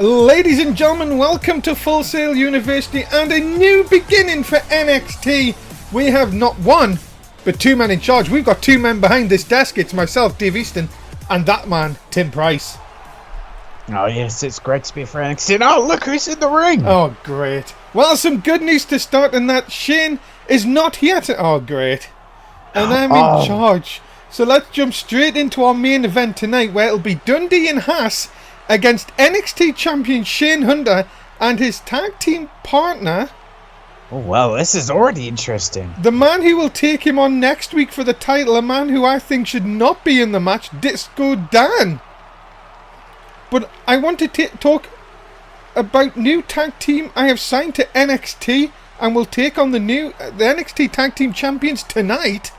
Ladies and gentlemen, welcome to Full Sail University and a new beginning for NXT. We have not one, but two men in charge. We've got two men behind this desk. It's myself, Dave Easton, and that man, Tim Price. Oh yes, it's great to be for NXT. Oh, look who's in the ring! Oh, great. Well, some good news to start in that Shane is not yet. Oh, great. And I'm in charge. So let's jump straight into our main event tonight, where it'll be Dundee and Haas against NXT champion Shane Hunter and his tag team partner. Oh well, this is already interesting. The man who will take him on next week for the title, a man who I think should not be in the match, Disco Dan. But I want to talk about new tag team I have signed to NXT and will take on the NXT tag team champions tonight.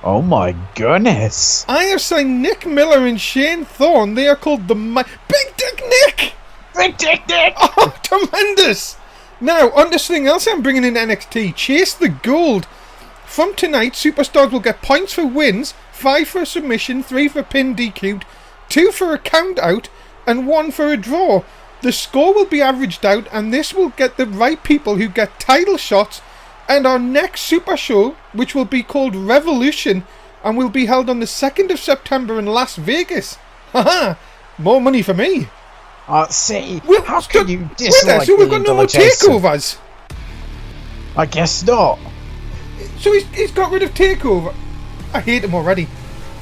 Oh my goodness. I have signed Nick Miller and Shane Thorne. They are called the Big Dick Nick! Big Dick Nick! Oh, tremendous! Now, on to something else I'm bringing in NXT. Chase the Gold. From tonight, superstars will get points for wins, 5 for a submission, 3 for pin DQ'd, 2 for a count out, and 1 for a draw. The score will be averaged out, and this will get the right people who get title shots. And our next super show, which will be called Revolution, and will be held on the 2nd of September in Las Vegas. Haha! More money for me. See, how can you dislike so we've got no more takeovers. I guess not. So he's got rid of takeover. I hate him already.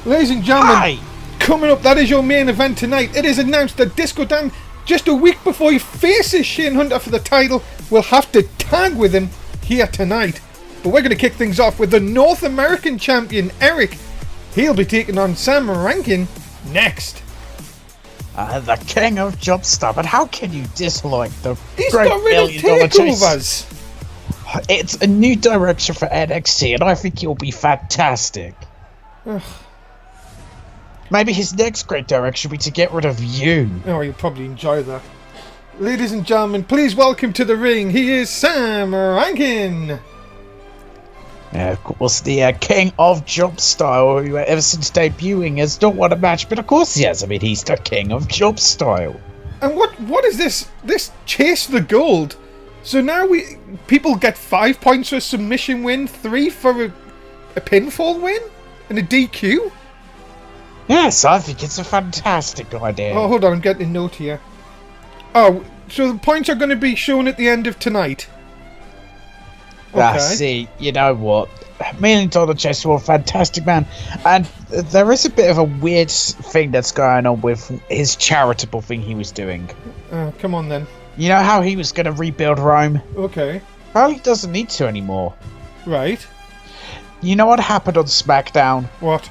Ladies and gentlemen, coming up, that is your main event tonight. It is announced that Disco Dan, just a week before he faces Shane Hunter for the title, will have to tag with him here tonight. But we're going to kick things off with the North American champion, Eric. He'll be taking on Sam Rankin next. The king of Jobstar, but how can you dislike the He's great got rid of takeovers. It's a new direction for NXT, and I think it'll be fantastic. Ugh. Maybe his next great direction will be to get rid of you. Oh, you'll probably enjoy that. Ladies and gentlemen, please welcome to the ring. He is Sam Rankin. Of course, the king of Jobstyle, who ever since debuting has not won a match, but of course he has. I mean, he's the king of Jobstyle. And what is this? This Chase the Gold. So now people get 5 points for a submission win, 3 for a pinfall win, and a DQ. Yes, I think it's a fantastic idea. Oh, hold on, I'm getting a note here. Oh, so the points are going to be shown at the end of tonight. Okay. See, you know what? $1 Million Chase was a fantastic man. And there is a bit of a weird thing that's going on with his charitable thing he was doing. Come on then. You know how he was going to rebuild Rome? Okay. Well, he doesn't need to anymore. Right. You know what happened on SmackDown? What?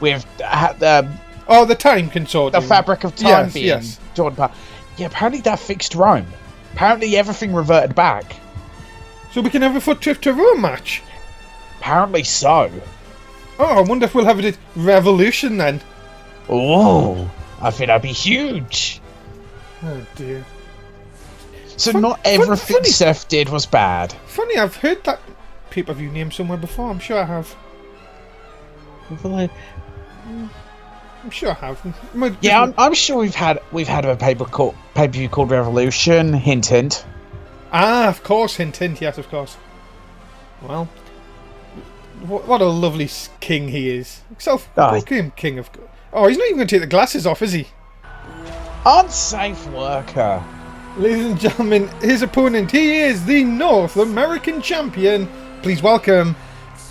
With the time consortium. The fabric of time being yes. Jordan Park. Yeah, apparently that fixed Rome. Apparently everything reverted back. So we can have a foot trip to Rome match? Apparently so. Oh, I wonder if we'll have it at Revolution then. Oh, I think that'd be huge. Oh dear. So not everything Seth did was bad. Funny, I've heard that pay-per-view name somewhere before. I'm sure I have. I'm sure I have. Yeah, I'm sure we've had a pay-per-view called Revolution. Hint, hint. Ah, of course, hint, hint. Yes, of course. Well, what a lovely king he is. Self-proclaimed king of. Oh, he's not even going to take the glasses off, is he? Unsafe worker. Ladies and gentlemen, his opponent. He is the North American champion. Please welcome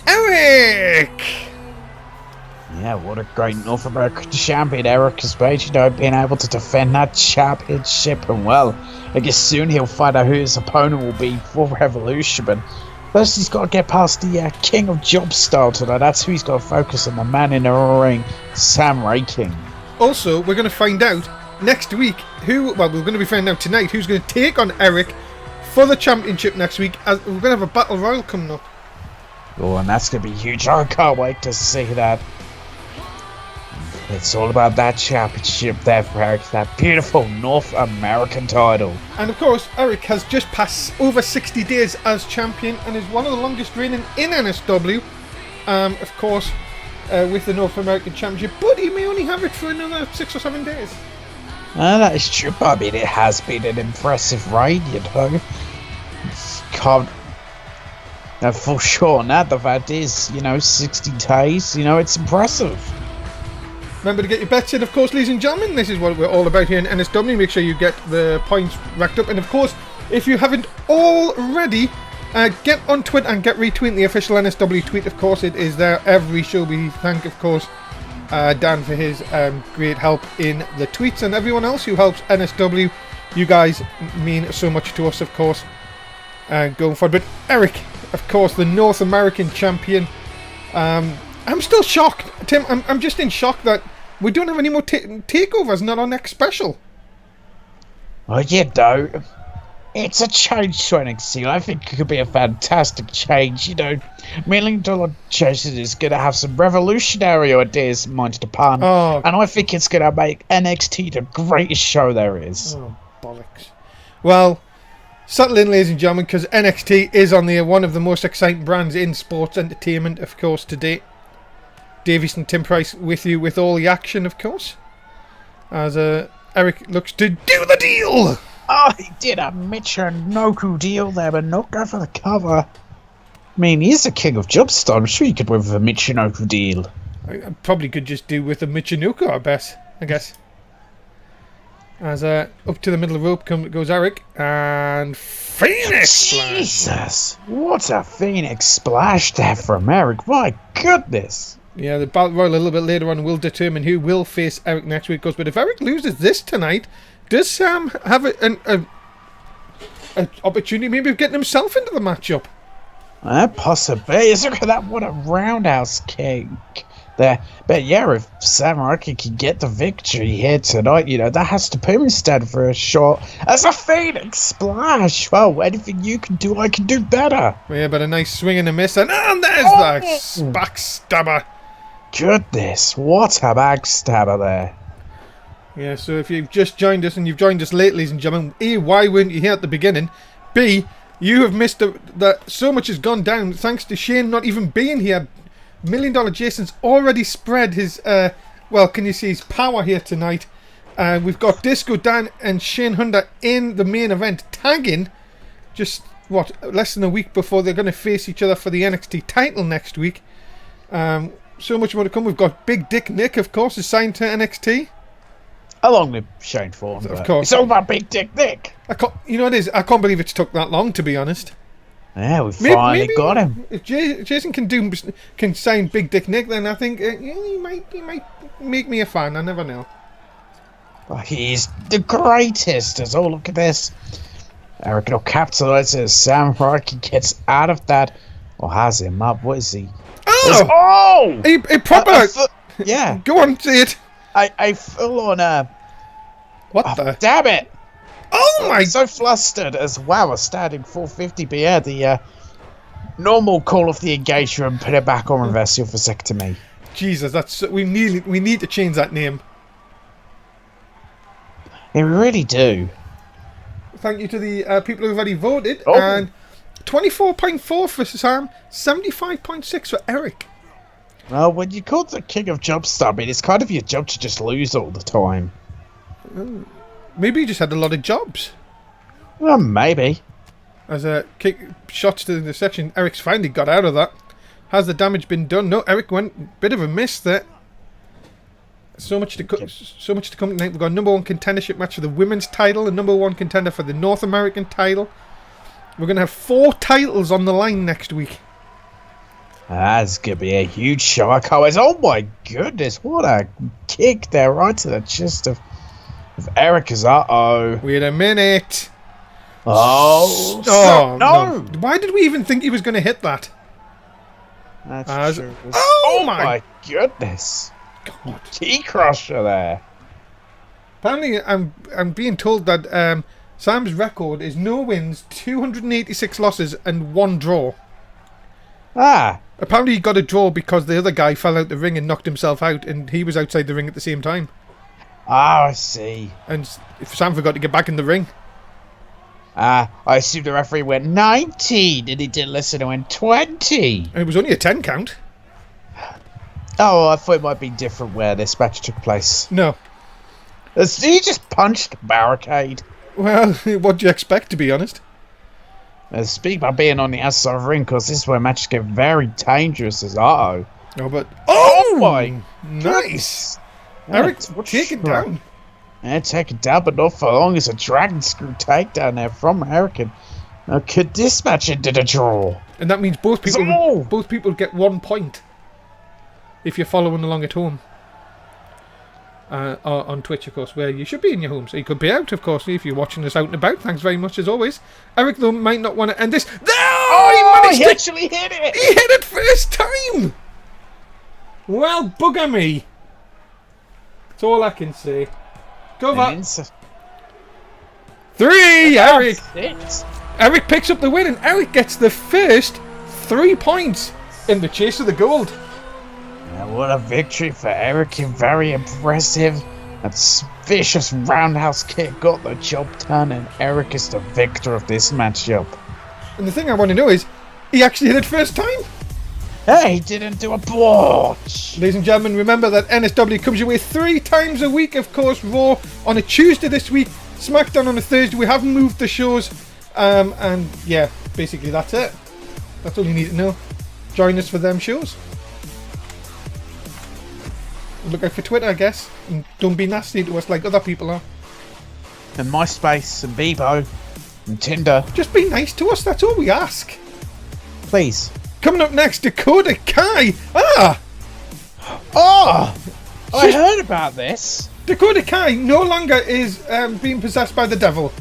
Eric. Yeah, what a great North American champion Eric has made, being able to defend that championship. And well, I guess soon he'll find out who his opponent will be for Revolution. But first he's got to get past the king of Jobstyle tonight. That's who he's got to focus on, the man in the ring, Sam Rankin. Also, we're going to find out next week we're going to be finding out tonight who's going to take on Eric for the championship next week. As we're going to have a battle royal coming up. Oh, and that's going to be huge. I can't wait to see that. It's all about that championship there for Eric, that beautiful North American title. And of course, Eric has just passed over 60 days as champion and is one of the longest reigning in NSW. Of course, with the North American Championship, but he may only have it for another 6 or 7 days. That is true. I mean, it has been an impressive reign, you know. Can't fall short on that. The fact is, 60 days, it's impressive. Remember to get your bets in, of course, ladies and gentlemen. This is what we're all about here in NSW. Make sure you get the points racked up. And, of course, if you haven't already, get on Twitter and get retweeting the official NSW tweet. Of course, it is there every show. We thank, of course, Dan for his great help in the tweets, and everyone else who helps NSW. You guys mean so much to us, of course, going forward. But Eric, of course, the North American champion. I'm still shocked, Tim. I'm just in shock that we don't have any more takeovers, not our next special. Well, it's a change to NXT. I think it could be a fantastic change. $1 million Jason is going to have some revolutionary ideas, mind the pun. Oh. And I think it's going to make NXT the greatest show there is. Oh, bollocks. Well, settle in, ladies and gentlemen, because NXT is on the one of the most exciting brands in sports entertainment, of course, today. Easton and Tim Price with you with all the action, of course, as Eric looks to do the deal. Oh, he did a Michinoku deal there, but not go for the cover. I mean, he's the king of Jobstar. I'm sure he could win with a Michinoku deal. I probably could just do with a Michinoku, I guess. As up to the middle of the rope goes Eric, and Phoenix Splash. Jesus, what a Phoenix Splash there from Eric. My goodness. Yeah, the Battle Royal a little bit later on will determine who will face Eric next week. But if Eric loses this tonight, does Sam have an opportunity maybe of getting himself into the matchup? Possibly. Look at that. What a roundhouse kick there. But yeah, if Sam Rocky can get the victory here tonight, that has to put him instead for a shot as a Phoenix Splash. Well, anything you can do, I can do better. Yeah, but a nice swing and a miss. And there's that backstabber. Goodness, what a backstabber there. Yeah, so if you've just joined us, and you've joined us late, ladies and gentlemen, A, why weren't you here at the beginning? B, you have missed that so much has gone down thanks to Shane not even being here. $1 Million Jason's already spread his, can you see his power here tonight? We've got Disco Dan and Shane Hunter in the main event, tagging just, less than a week before they're going to face each other for the NXT title next week. So much more to come. We've got Big Dick Nick, of course, is signed to NXT. Along with Shane Thorne. Of course. It's all about Big Dick Nick. It is. I can't believe it's took that long, to be honest. Yeah, we finally got him. If Jason can sign Big Dick Nick, then I think he might make me a fan. I never know. Oh, he's the greatest. Oh, look at this. Eric will capitalize as Sam Rocky gets out of that. Or has him up. What is he? Oh! A proper... yeah. Go on, say it. I full on What the? Damn it! Oh my... I'm so flustered as well. A standing 450, but yeah, the normal call of the engagement and put it back on reverse vasectomy. Jesus, that's... We need to change that name. Yeah, we really do. Thank you to the people who've already voted. Oh. And 24.4 for Sam, 75.6 for Eric. Well, when you call the king of Jobstar, I mean, it's kind of your job to just lose all the time. Maybe you just had a lot of jobs. Well, maybe. As a kick shots to the section, Eric's finally got out of that. Has the damage been done? No, Eric went bit of a miss there. So much to come tonight. We've got a number one contendership match for the women's title, a number one contender for the North American title. We're going to have 4 titles on the line next week. That's going to be a huge show. I can't wait. Oh my goodness, what a kick there right to the chest of Erica's. Uh-oh. Wait a minute. Oh, no. Why did we even think he was going to hit that? That's true. Oh my goodness. God. Key crusher there. Apparently, I'm being told that Sam's record is no wins, 286 losses, and 1 draw. Apparently he got a draw because the other guy fell out the ring and knocked himself out, and he was outside the ring at the same time. I see. And Sam forgot to get back in the ring. I assume the referee went 19 and he didn't listen and went 20. And it was only a 10 count. Oh, I thought it might be different where this match took place. No. He just punched the barricade. Well, what do you expect, to be honest? Speak about being on the outside of the ring, because this is where matches get very dangerous as uh-oh. Oh, but... Oh my! Nice! Eric, take it down. Yeah, take it down, but not for long. It's a dragon screw takedown there from Eric. Could this match end in a draw? And that means both people get 1 point. If you're following along at home. On Twitch, of course, where you should be in your home. So you could be out, of course, if you're watching us out and about. Thanks very much, as always. Eric, though, might not want to end this. No! He actually hit it! He hit it first time! Well, bugger me. That's all I can say. Go back. 3, Eric! Eric picks up the win, and Eric gets the first 3 points in the chase of the gold. What a victory for Eric. Very impressive. That vicious roundhouse kick got the job done, and Eric is the victor of this matchup. And the thing I want to know is, he actually hit it first time? Hey, he didn't do a botch. Ladies and gentlemen, remember that NSW comes your way 3 times a week, of course. Raw on a Tuesday this week, SmackDown on a Thursday. We haven't moved the shows. And yeah, basically that's it. That's all you need to know. Join us for them shows. Look out for Twitter, I guess. And don't be nasty to us like other people are. And MySpace and Bebo and Tinder. Just be nice to us, that's all we ask. Please. Coming up next, Dakota Kai. I heard about this. Dakota Kai no longer is being possessed by the devil.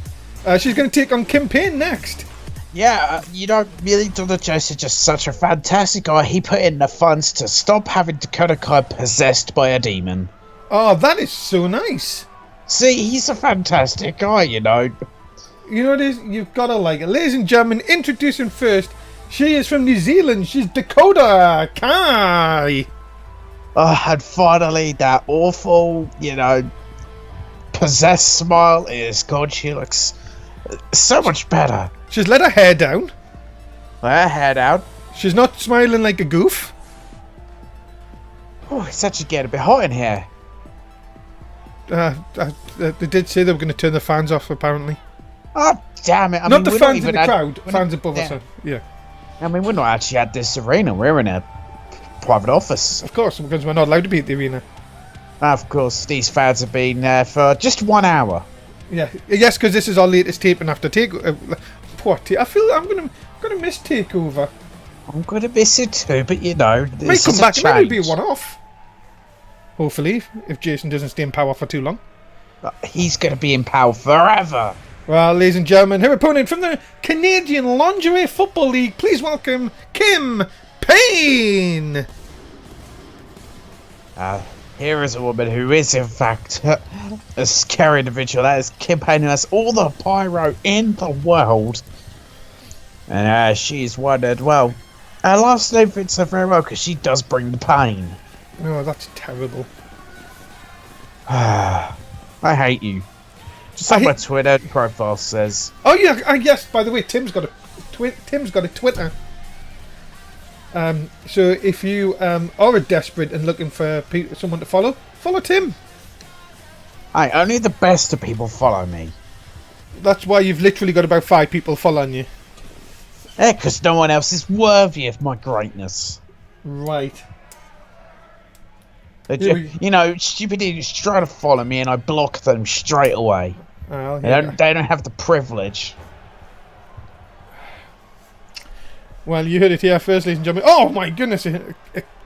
She's going to take on Kim Payne next. Yeah, really, Dr. Joseph just such a fantastic guy. He put in the funds to stop having Dakota Kai possessed by a demon. Oh, that is so nice. See, he's a fantastic guy, You know what it is? You've got to like it. Ladies and gentlemen, introducing first. She is from New Zealand. She's Dakota Kai. Oh, and finally, that awful, possessed smile is gone. She looks so much better. She's let her hair down. Let her hair down. She's not smiling like a goof. Oh, it's actually getting a bit hot in here. They did say they were going to turn the fans off, apparently. Oh, damn it. Not the fans in the crowd. Fans above us. Yeah. I mean, we're not actually at this arena. We're in a private office. Of course, because we're not allowed to be at the arena. Of course, these fans have been there for just 1 hour. Yeah. Yes, because this is our latest taping after Takeover. I feel I'm gonna miss Takeover. I'm gonna miss it too, but Might come back. Maybe be a one-off. Hopefully, if Jason doesn't stay in power for too long. He's gonna be in power forever. Well, ladies and gentlemen, her opponent from the Canadian Lingerie Football League, please welcome Kim Payne. Here is a woman who is, in fact, a scary individual. That is Kim Payne, who has all the pyro in the world. And she's wondered, well, her last name fits her very well because she does bring the pain. Oh, that's terrible. I hate you. Just like my Twitter profile says. Oh yeah, yes. By the way, Tim's got a Twitter. So if you are desperate and looking for someone to follow Tim. Hey, only the best of people follow me. That's why you've literally got about 5 people following you. Yeah, because no one else is worthy of my greatness. Right. Stupid idiots try to follow me and I block them straight away. Oh, yeah. They don't have the privilege. Well, you heard it here first, ladies and gentlemen. Oh my goodness, a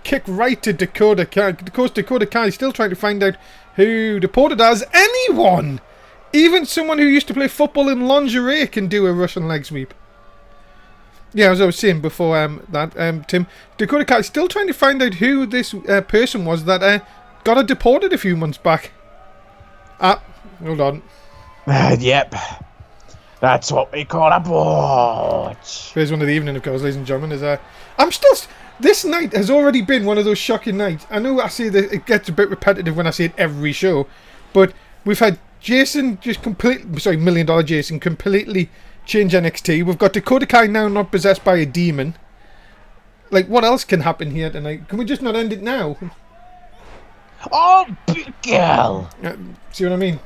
kick right to Dakota Kai. Of course, Dakota Kai is still trying to find out who deported as anyone. Even someone who used to play football in lingerie can do a Russian leg sweep. Yeah, as I was saying before Tim, Dakota Kai is still trying to find out who this person was that got her deported a few months back. Hold on. Yep. That's what we call a botch. Here's one of the evening, of course, ladies and gentlemen. This night has already been one of those shocking nights. I know I say that it gets a bit repetitive when I say it every show, but we've had Jason $1 million Jason completely change NXT. We've got Dakota Kai now not possessed by a demon. Like, what else can happen here tonight? Can we just not end it now? Oh, big girl. See what I mean?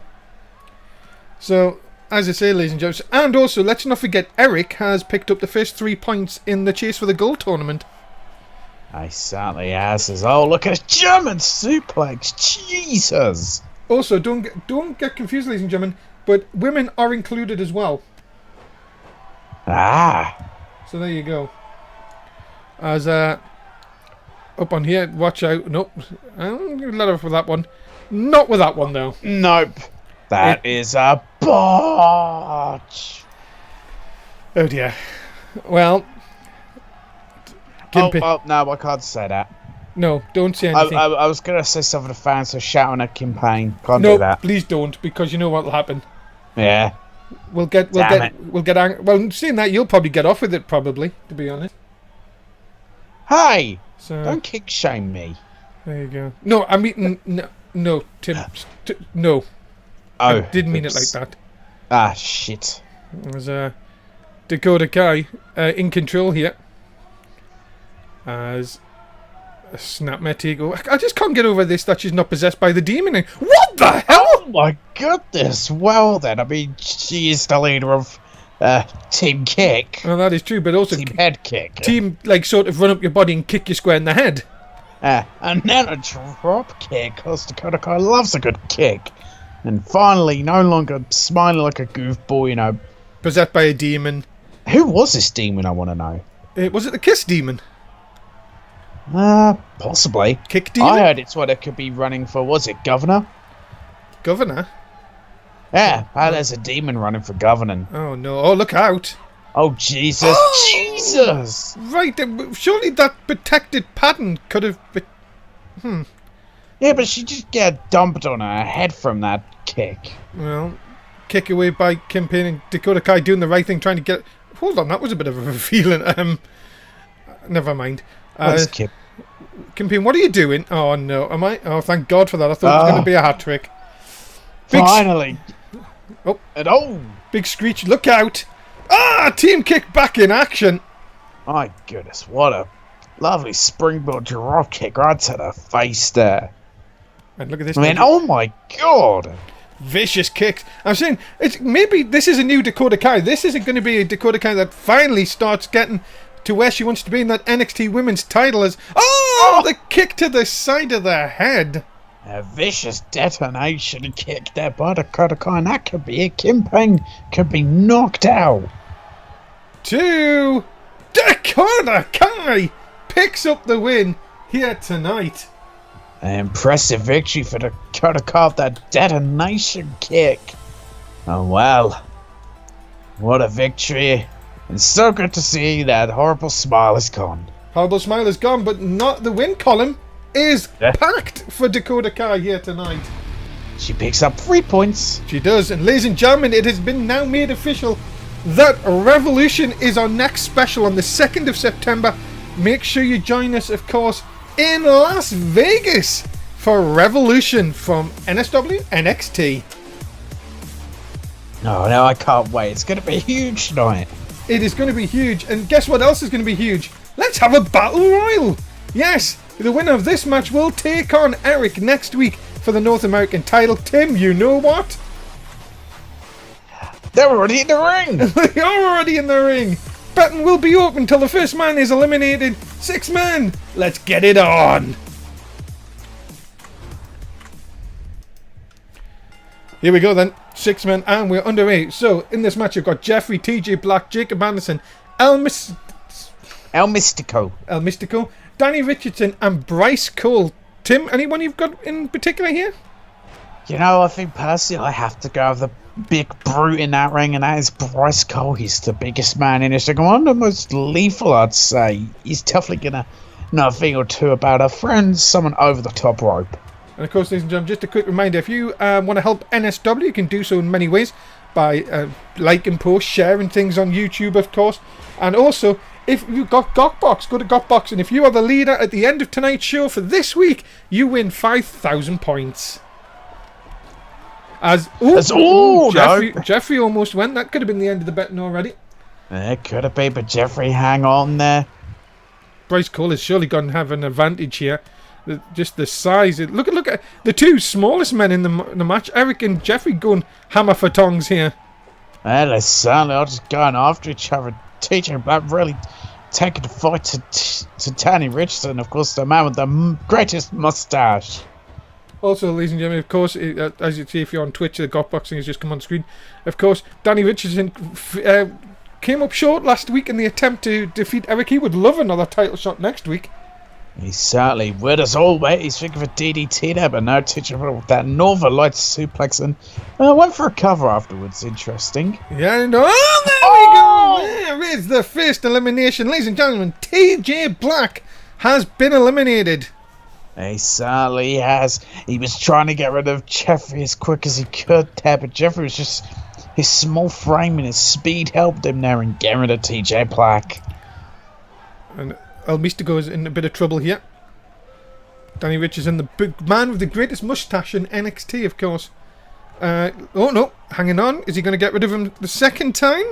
So, as I say, ladies and gentlemen, and also, let's not forget, Eric has picked up the first 3 points in the Chase for the Gold tournament. I certainly has. Oh, look at a German suplex. Jesus. Also, don't get confused, ladies and gentlemen, but women are included as well. Ah. So there you go. As up on here, watch out. Nope. Let her with that one. Not with that one, though. Nope. That is a botch. Oh, dear. Well. Oh, no, I can't say that. No, don't say anything. I was going to say something to fans, so shouting at Kim Payne. Can't do that. No, please don't, because you know what will happen. Yeah. We'll get angry. Well, seeing that, you'll probably get off with it, probably, to be honest. Hey! So, don't kick shame me. There you go. No, I mean, no, Tim. No. Oh. I didn't mean it like that. Ah, shit. It was Dakota Kai in control here. As a snapmare takeover. I just can't get over this that she's not possessed by the demon. What the hell? Oh my goodness. Well then, I mean, she is the leader of Team Kick. Well, that is true, but also Team Head Kick. Team, like, sort of run up your body and kick you square in the head. And then a drop kick, because Dakota Kai loves a good kick. And finally, no longer smiling like a goofball, you know. Possessed by a demon. Who was this demon, I want to know? Was it the Kiss demon? Possibly. Kick demon? I heard it's what it could be running for. Was it governor? Governor? Yeah, there's a demon running for governor. Oh no! Oh, look out! Oh Jesus! Oh! Jesus! Right, surely that protected pattern could have been. Yeah, but she just get dumped on her head from that kick. Well, kick away by Kim Payne and Dakota Kai doing the right thing, trying to get. Hold on, that was a bit of a feeling. Never mind. Kim Payne, what are you doing? Oh no, am I? Oh, thank God for that. I thought it was going to be a hat trick. Finally. Oh! Big screech! Look out! Team Kick back in action. My goodness, what a lovely springboard drop kick right to the face there. And look at this. I mean, oh my God! Vicious kicks. I'm saying maybe this is a new Dakota Kai. This isn't going to be a Dakota Kai that finally starts getting to where she wants to be in that NXT Women's title. The kick to the side of the head. A vicious detonation kick there by Dakota Kai, and that could be it. Kim Payne could be knocked out. 2. Dakota Kai picks up the win here tonight. An impressive victory for Dakota Kai with that detonation kick. Oh well, what a victory. And so good to see that horrible smile is gone. Horrible smile is gone, but not the win column is packed for Dakota Kai here tonight. She picks up 3 points. She does. And ladies and gentlemen, it has been now made official that Revolution is our next special on the 2nd of September. Make sure you join us, of course, in Las Vegas for Revolution from NSW NXT. Oh, no, I can't wait. It's going to be a huge tonight. It is going to be huge. And guess what else is going to be huge? Let's have a battle royal. Yes, the winner of this match will take on Eric next week for the North American title. Tim, you know what? They're already in the ring. They are already in the ring. Betting will be open till the first man is eliminated. 6 men. Let's get it on. Here we go then. 6 men and we're underway. So in this match you've got Jeffrey, TJ Black, Jacob Anderson, El Mystico, Danny Richardson and Bryce Cole. Tim, anyone you've got in particular here? You know, I think personally I have to go with the big brute in that ring, and that is Bryce Cole. He's the biggest man in this ring. One of the most lethal, I'd say. He's definitely going to know a thing or two about a friend, someone over the top rope. And of course, ladies and gentlemen, just a quick reminder, if you want to help NSW, you can do so in many ways. By liking posts, sharing things on YouTube, of course. And also, if you've got Gokbox, go to Gokbox. And if you are the leader at the end of tonight's show for this week, you win 5,000 points. Jeffrey almost went. That could have been the end of the betting already. It could have been, but Jeffrey, hang on there. Bryce Cole has surely going to have an advantage here. Just the size. Look at the two smallest men in the match. Eric and Jeffrey going hammer for tongs here. Well, they certainly are just going after each other. TJ Black really taking the fight to Danny Richardson, of course, the man with the greatest mustache. Also, ladies and gentlemen, of course, as you see if you're on Twitch, the Got Boxing has just come on screen. Of course, Danny Richardson came up short last week in the attempt to defeat Eric. He would love another title shot next week. He certainly would, as always. Thinking of a DDT there, but no teaching with that Northern Lights suplex, and went for a cover afterwards. Interesting. Yeah, no, there we go. There is the first elimination, ladies and gentlemen. TJ Black has been eliminated. He certainly has. He was trying to get rid of Jeffrey as quick as he could there, but Jeffrey was just... his small frame and his speed helped him there in getting rid of TJ Black. And El Mystico is in a bit of trouble here. Danny Richardson, the big man with the greatest mustache in NXT, of course. Oh no, hanging on. Is he going to get rid of him the second time?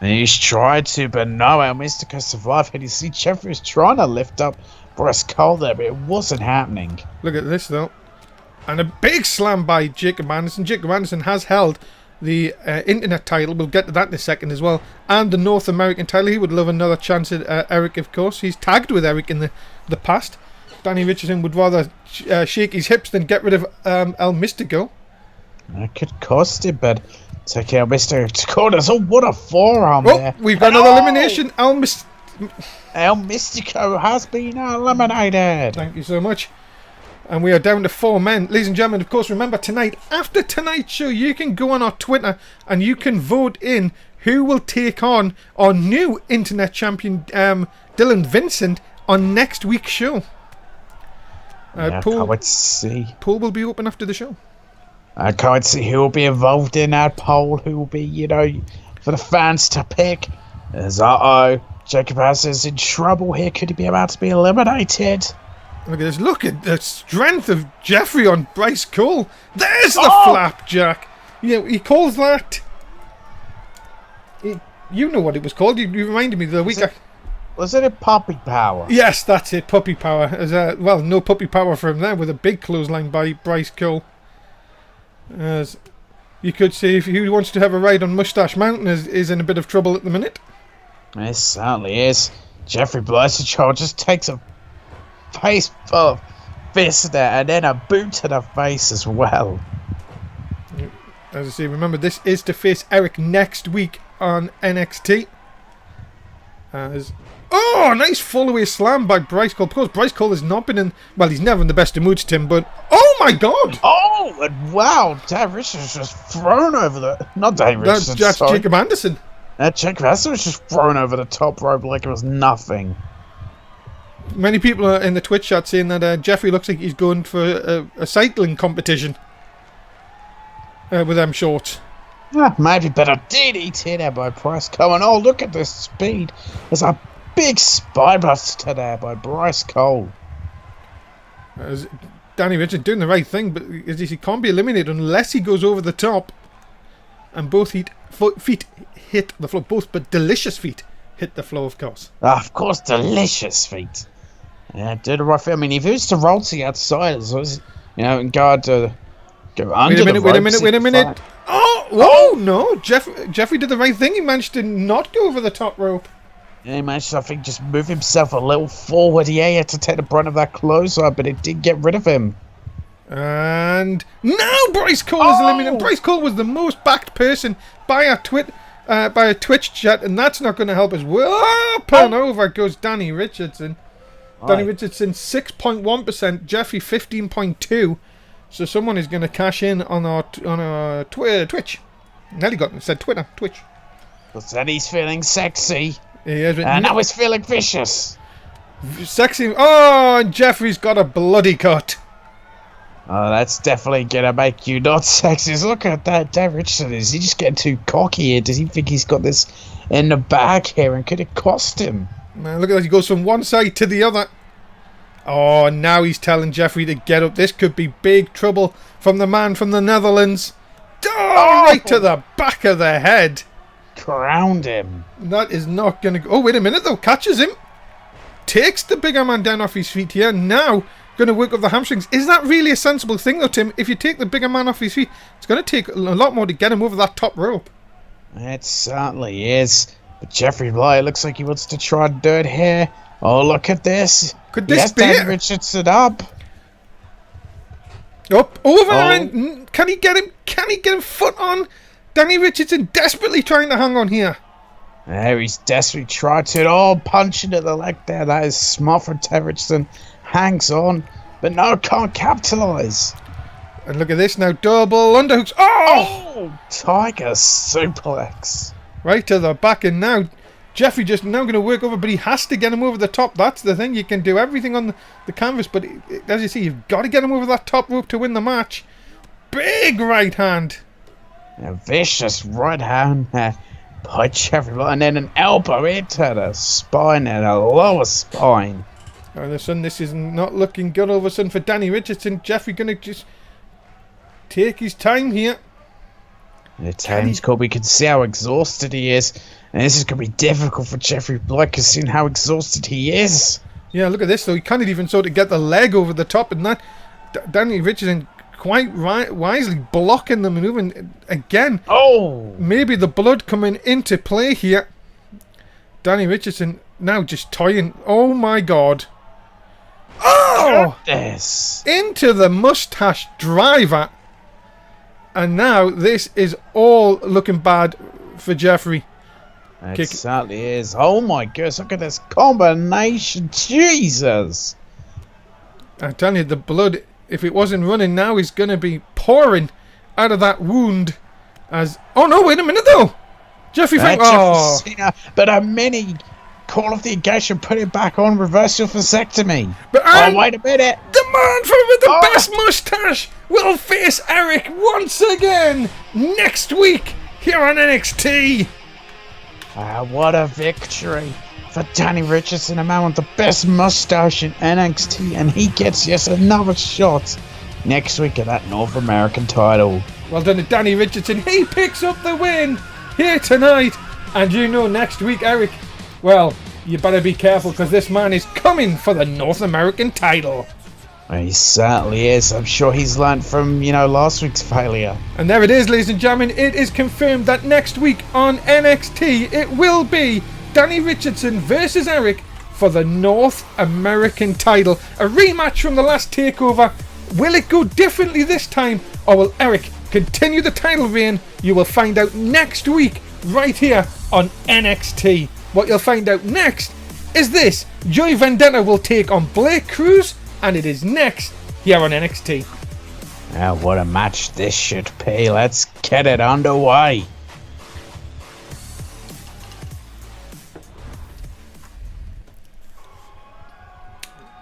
He's tried to, but no, El Mystico survived. And you see Jeffrey was trying to lift up Bryce Cole there, but it wasn't happening. Look at this, though. And a big slam by Jacob Anderson. Jacob Anderson has held the internet title. We'll get to that in a second as well. And the North American title. He would love another chance at Eric, of course. He's tagged with Eric in the past. Danny Richardson would rather shake his hips than get rid of El Mystico. That could cost him, but take out Mr. Dakotas. Oh, what a forearm there. We've got another elimination. El Mystico has been eliminated. Thank you so much. And we are down to 4 men. Ladies and gentlemen, of course, remember tonight, after tonight's show, you can go on our Twitter and you can vote in who will take on our new internet champion, Dylan Vincent, on next week's show. Can't wait to see. Poll will be open after the show. I can't see who will be involved in that poll, who will be, for the fans to pick. As Jacob Haas is in trouble here. Could he be about to be eliminated? Look at this. Look at the strength of Jeffrey on Bryce Cole. There's the flapjack. He calls that... You know what it was called. You reminded me the week... Was it a puppy power? Yes, that's it. Puppy power. Well, no puppy power for him there with a big clothesline by Bryce Cole. As you could see, if he wants to have a ride on Mustache Mountain, is in a bit of trouble at the minute. It certainly is. Jeffrey Blythe just takes a face full of fists there and then a boot to the face as well. As I say, remember, this is to face Eric next week on NXT. Nice fall-away slam by Bryce Cole. Of course, Bryce Cole has not been in... Well, he's never in the best of moods, Tim, but... Oh, my God! Oh, and wow! Dave Richards was just thrown over the... Not Dave Richards, that's sorry. Jacob Anderson. Jacob Anderson was just thrown over the top rope like it was nothing. Many people are in the Twitch chat saying that Jeffrey looks like he's going for a cycling competition with them shorts. Maybe better DDT there by Bryce Cole. And look at this speed. There's a big spine buster there by Bryce Cole. As Danny Richards doing the right thing, but he can't be eliminated unless he goes over the top. And both feet hit the floor. But delicious feet hit the floor, of course. Of course, delicious feet. Yeah, do the right thing. I mean, if he was to roll to the outside, and go under Wait a minute. Oh, no. Jeffrey did the right thing. He managed to not go over the top rope. Yeah, he managed to, I think, just move himself a little forward. Yeah, he had to take the brunt of that close-up, but it did get rid of him. And now Bryce Cole is eliminated. Bryce Cole was the most backed person by a Twitch chat, and that's not going to help us. Over goes Danny Richardson. Danny Richardson 6.1%, Jeffrey 15.2%. So someone is going to cash in on our Twitch. Nelly said Twitter, Twitch. But then he's feeling sexy. He is, and now he's feeling vicious. Sexy. Oh, and Jeffrey's got a bloody cut. Oh, that's definitely going to make you not sexy. Look at that. Dave Richardson, is he just getting too cocky here? Does he think he's got this in the bag here? And could it cost him? Man, look at that. He goes from one side to the other. Oh, now he's telling Jeffrey to get up. This could be big trouble from the man from the Netherlands. Right to the back of the head. Crowned him. That is not going to go. Oh, wait a minute, though. Catches him. Takes the bigger man down off his feet here. Now going to work up the hamstrings. Is that really a sensible thing, though, Tim? If you take the bigger man off his feet, it's going to take a lot more to get him over that top rope. It certainly is. But Jeffrey Bly looks like he wants to try and do it here. Oh, look at this. Could this be Danny it? Richardson up. Up, over, and can he get him? Can he get him foot on? Danny Richardson desperately trying to hang on here. There, he's desperately trying to. Oh, punching at the leg there. That is smart from Danny Richardson. Hangs on, but no, can't capitalise. And look at this now, double underhooks. Oh! Tiger suplex. Right to the back, and now Jeffrey just now going to work over, but he has to get him over the top. That's the thing. You can do everything on the canvas, but as you see, you've got to get him over that top rope to win the match. Big right hand. A vicious right hand by Jeffrey Bly, and then an elbow into the spine and a lower spine. All of a sudden, this is not looking good. All of a sudden for Danny Richardson, Jeffrey going to just take his time here. The time's called. We can see how exhausted he is. And this is going to be difficult for Jeffrey Bly, because seeing how exhausted he is. Yeah, look at this, though. He can't even sort of get the leg over the top, and that Danny Richardson quite wisely blocking the maneuver. And again, maybe the blood coming into play here. Danny Richardson now just toying. Oh, my God. Oh! This. Into the mustache driver. And now this is all looking bad for Jeffrey. It certainly is. Oh my goodness, look at this combination. Jesus. I'm telling you, the blood, if it wasn't running now, is going to be pouring out of that wound. Oh no, wait a minute though. Jeffrey Frank. Oh. But a mini call off the engagement, put it back on, reversal vasectomy. But wait a minute. The man with the best mustache will face Eric once again next week here on NXT. What a victory for Danny Richardson, a man with the best mustache in NXT, and he gets yet another shot next week at that North American title. Well done to Danny Richardson. He picks up the win here tonight. And you know, next week, Eric, well, you better be careful, because this man is coming for the North American title. He certainly is. I'm sure he's learned from, last week's failure. And there it is, ladies and gentlemen. It is confirmed that next week on NXT, it will be Danny Richardson versus Eric for the North American title. A rematch from the last takeover. Will it go differently this time, or will Eric continue the title reign? You will find out next week, right here on NXT. What you'll find out next is this. Joey Vendetta will take on Blake Cruz, and it is next here on NXT. What a match this should be. Let's get it underway.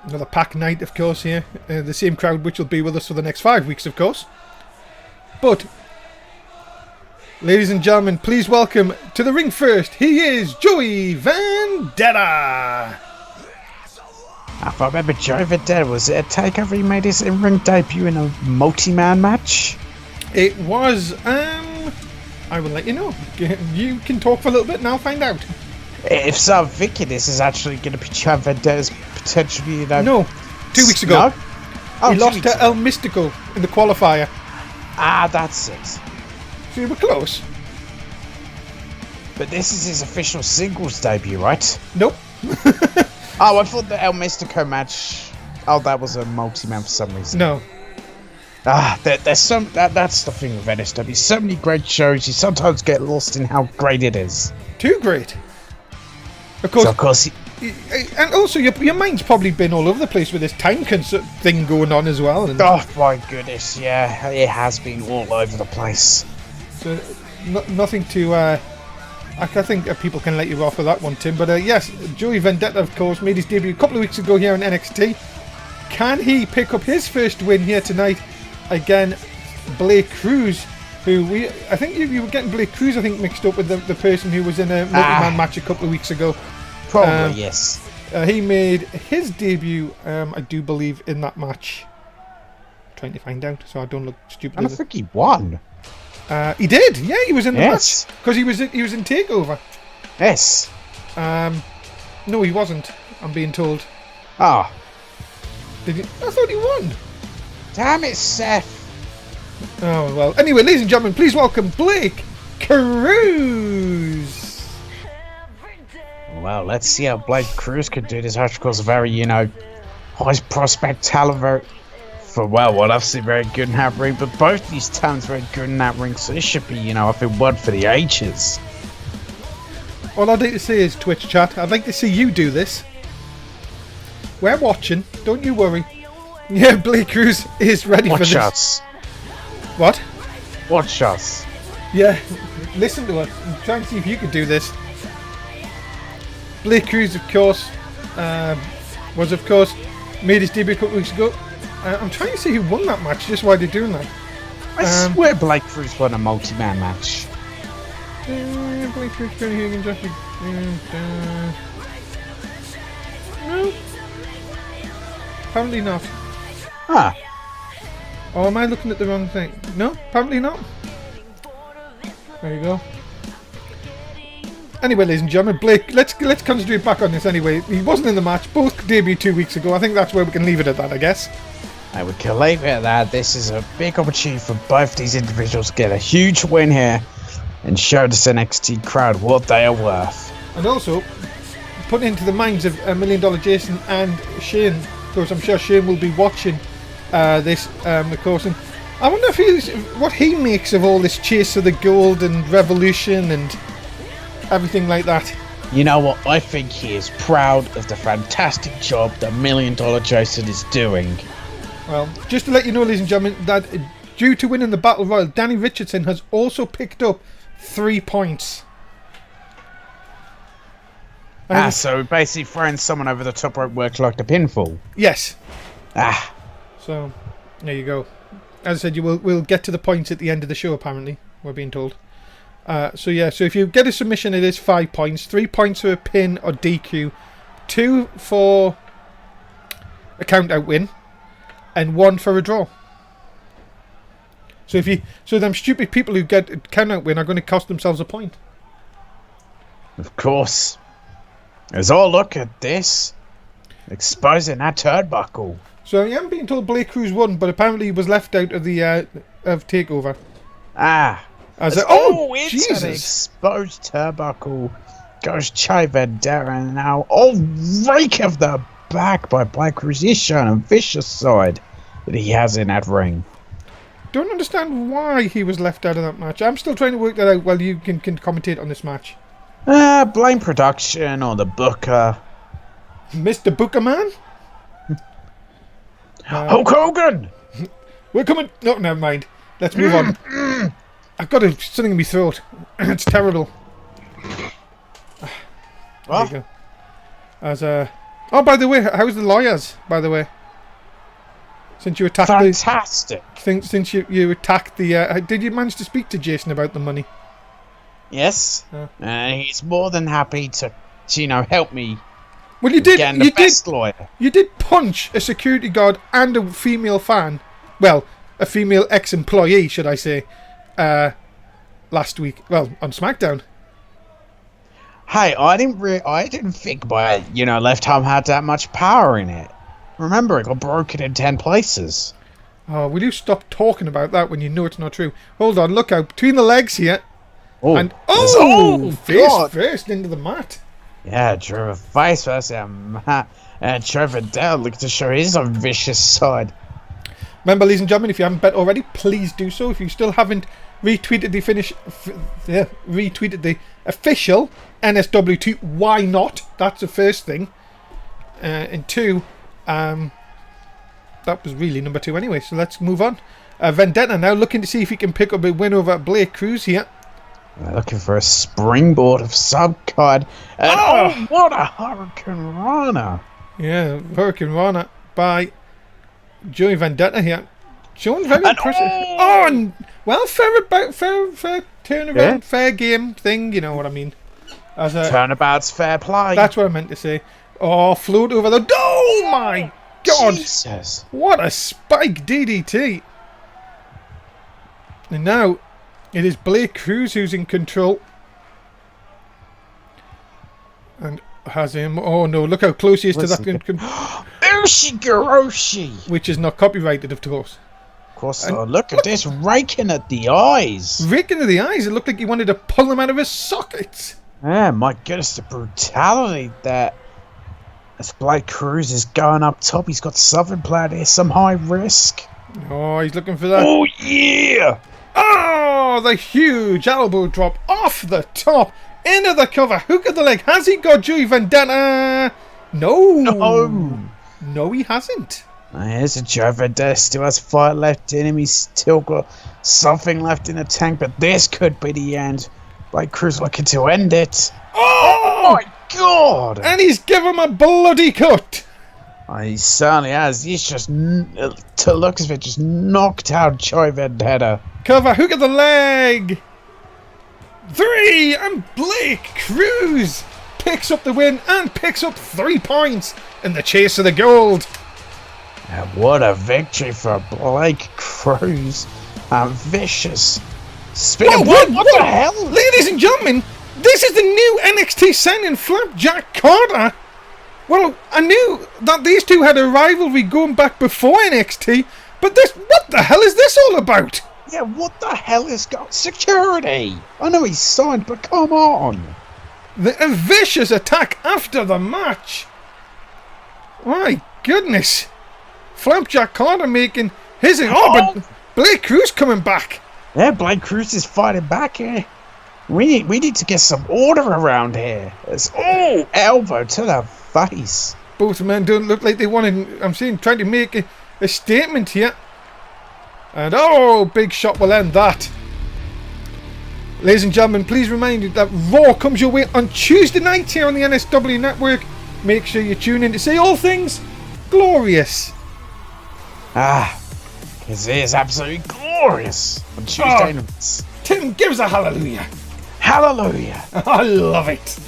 Another packed night, of course, here. The same crowd which will be with us for the next 5 weeks, of course. But, ladies and gentlemen, please welcome to the ring first. He is Joey Vendetta. If I remember, Joey Vendetta, was it a takeover? He made his in-ring debut in a multi-man match? It was, I will let you know. You can talk for a little bit and I'll find out. If so, I'm thinking this is actually going to be Joey Vendetta's potentially, No, 2 weeks ago. No? Oh, he lost to El Mystico in the qualifier. That's it. So you were close. But this is his official singles debut, right? Nope. I thought the El Mystico match. That was a multi-man for some reason. No. There's some. That's the thing with NSW. So many great shows, you sometimes get lost in how great it is. Too great. Of course. And also, your mind's probably been all over the place with this time thing going on as well. And oh my goodness, yeah, it has been all over the place. So, nothing to. I think people can let you off with that one, Tim. But yes, Joey Vendetta, of course, made his debut a couple of weeks ago here on NXT. Can he pick up his first win here tonight? Again, Blake Cruz, who I think you were getting Blake Cruz, mixed up with the person who was in a multi-man match a couple of weeks ago. Probably, yes. He made his debut, I do believe, in that match. I'm trying to find out, so I don't look stupid. And I think he won. He did, yeah, he was in the match because he was in Takeover. Yes. No, he wasn't. I'm being told. Did he? I thought he won. Damn it, Seth. Oh, well. Anyway, ladies and gentlemen, please welcome Blake Cruz. Well, let's see how Blake Cruz could do this. Article's a very, high prospect talent. What I've seen, very good in that ring. But both these talents very good in that ring. So this should be, I feel one for the ages. All I'd like to say is, Twitch chat, I'd like to see you do this. We're watching. Don't you worry. Yeah, Blake Cruz is ready for this. Watch us. What? Watch us. Yeah, listen to us. I'm trying to see if you could do this. Blake Cruz, of course, made his debut a couple weeks ago. I'm trying to see who won that match, just why they're doing that. I swear Blake Cruz won a multi-man match. Blake Cruz, Benny Higgins, Jeffrey. No. Apparently not. Ah. Or am I looking at the wrong thing? No, apparently not. There you go. Anyway, ladies and gentlemen, Blake, let's concentrate back on this anyway. He wasn't in the match. Both debuted 2 weeks ago. I think that's where we can leave it at that, I guess. I would leave it at that. This is a big opportunity for both these individuals to get a huge win here and show this NXT crowd what they are worth. And also, put into the minds of $1 Million Jason and Shane, of course, I'm sure Shane will be watching this, of course. And I wonder if what he makes of all this chase of the gold and revolution and everything like that. You know what? I think he is proud of the fantastic job that $1 Million Jason is doing. Well, just to let you know, ladies and gentlemen, that due to winning the Battle Royal, Danny Richardson has also picked up 3 points. So basically throwing someone over the top rope works like a pinfall. Yes. Ah. So, there you go. As I said, we'll get to the points at the end of the show, apparently, we're being told. So if you get a submission, it is 5 points. 3 points for a pin or DQ. 2 for a count-out win. And 1 for a draw. So them stupid people who get a count-out win are going to cost themselves a point. Of course. As I look at this, exposing that turnbuckle. So I am being told Blake Cruz won, but apparently he was left out of the of Takeover. Ah. It's it's Jesus! An exposed turnbuckle. Goes Chai Vendetta now. Oh, rake of the back by Blake Cruz. He's showing a vicious side that he has in that ring. Don't understand why he was left out of that match. I'm still trying to work that out while you can commentate on this match. Blame production or the booker. Mr. Booker Man? Hulk Hogan! We're coming... No, never mind. Let's move on. I've got something in my throat. It's terrible. What? There you go. Oh, by the way, how's the lawyers, by the way? Since you attacked Fantastic. Since you attacked the... did you manage to speak to Jason about the money? Yes. He's more than happy to help me. Well, you did. Get the best lawyer. You did punch a security guard and a female fan. Well, a female ex-employee, should I say, last week. Well, on SmackDown. Hey, I didn't think my left arm had that much power in it. Remember, it got broken in 10 places. Oh, will you stop talking about that when you know it's not true? Hold on, look out between the legs here. Oh, and face first into the mat. Yeah, Trevor face first. And Trevor down looking to show his own vicious side. Remember, ladies and gentlemen, if you haven't bet already, please do so. If you still haven't retweeted the official NSW tweet, why not? That's the first thing. And 2, that was really number 2 anyway. So let's move on. Vendetta now looking to see if he can pick up a win over Blake Cruz here. Looking for a springboard of some kind. And what a Hurricane Rana! Yeah, Hurricane Rana by Joey Vendetta here. Showing very impressive. Well, fair turnaround, fair game thing. You know what I mean? Turnabout's fair play. That's what I meant to say. Oh, float over the. Oh my God! Jesus! What a spike DDT! And now it is Blake Cruz who's in control. And has him. Oh no, look how close he is to that. Ushigoroshi. which is not copyrighted, of course. Of course, look at this, raking at the eyes. Raking to the eyes, it looked like he wanted to pull them out of his sockets. Yeah, my goodness, the brutality that as Blake Cruz is going up top. He's got something planned here, some high risk. Oh, he's looking for that. Oh, yeah. Oh, the huge elbow drop off the top. Into the cover, hook of the leg. Has he got Joey Vendetta? No. No, he hasn't. Here's a Joe Vendetta. Still has fight left in him. He's still got something left in the tank, but this could be the end. Blake Cruz looking to end it. Oh, my God! And he's given him a bloody cut. He certainly has. He's just, to look as if it just knocked out Joey Vendetta. Cover, hook of the leg. 3, and Blake Cruz picks up the win and picks up 3 points in the chase of the gold. And what a victory for Blake Cruz. Vicious. Spinning. What the hell? Ladies and gentlemen, this is the new NXT signing, Flapjack Carter. Well, I knew that these two had a rivalry going back before NXT, but what the hell is this all about? Yeah, what the hell has got security? I know he's signed, but come on. A vicious attack after the match. My goodness. Flapjack Carter making his... but Blake Cruz coming back. Yeah, Blake Cruz is fighting back here. We need to get some order around here. It's elbow to the face. Both men don't look like they wanted... I'm seeing trying to make a statement here. And big shot will end that. Ladies and gentlemen, please remind you that Raw comes your way on Tuesday night here on the NSW network. Make sure you tune in to see all things glorious. Because it is absolutely glorious on Tuesday nights. Tim gives a hallelujah. Hallelujah. I love it.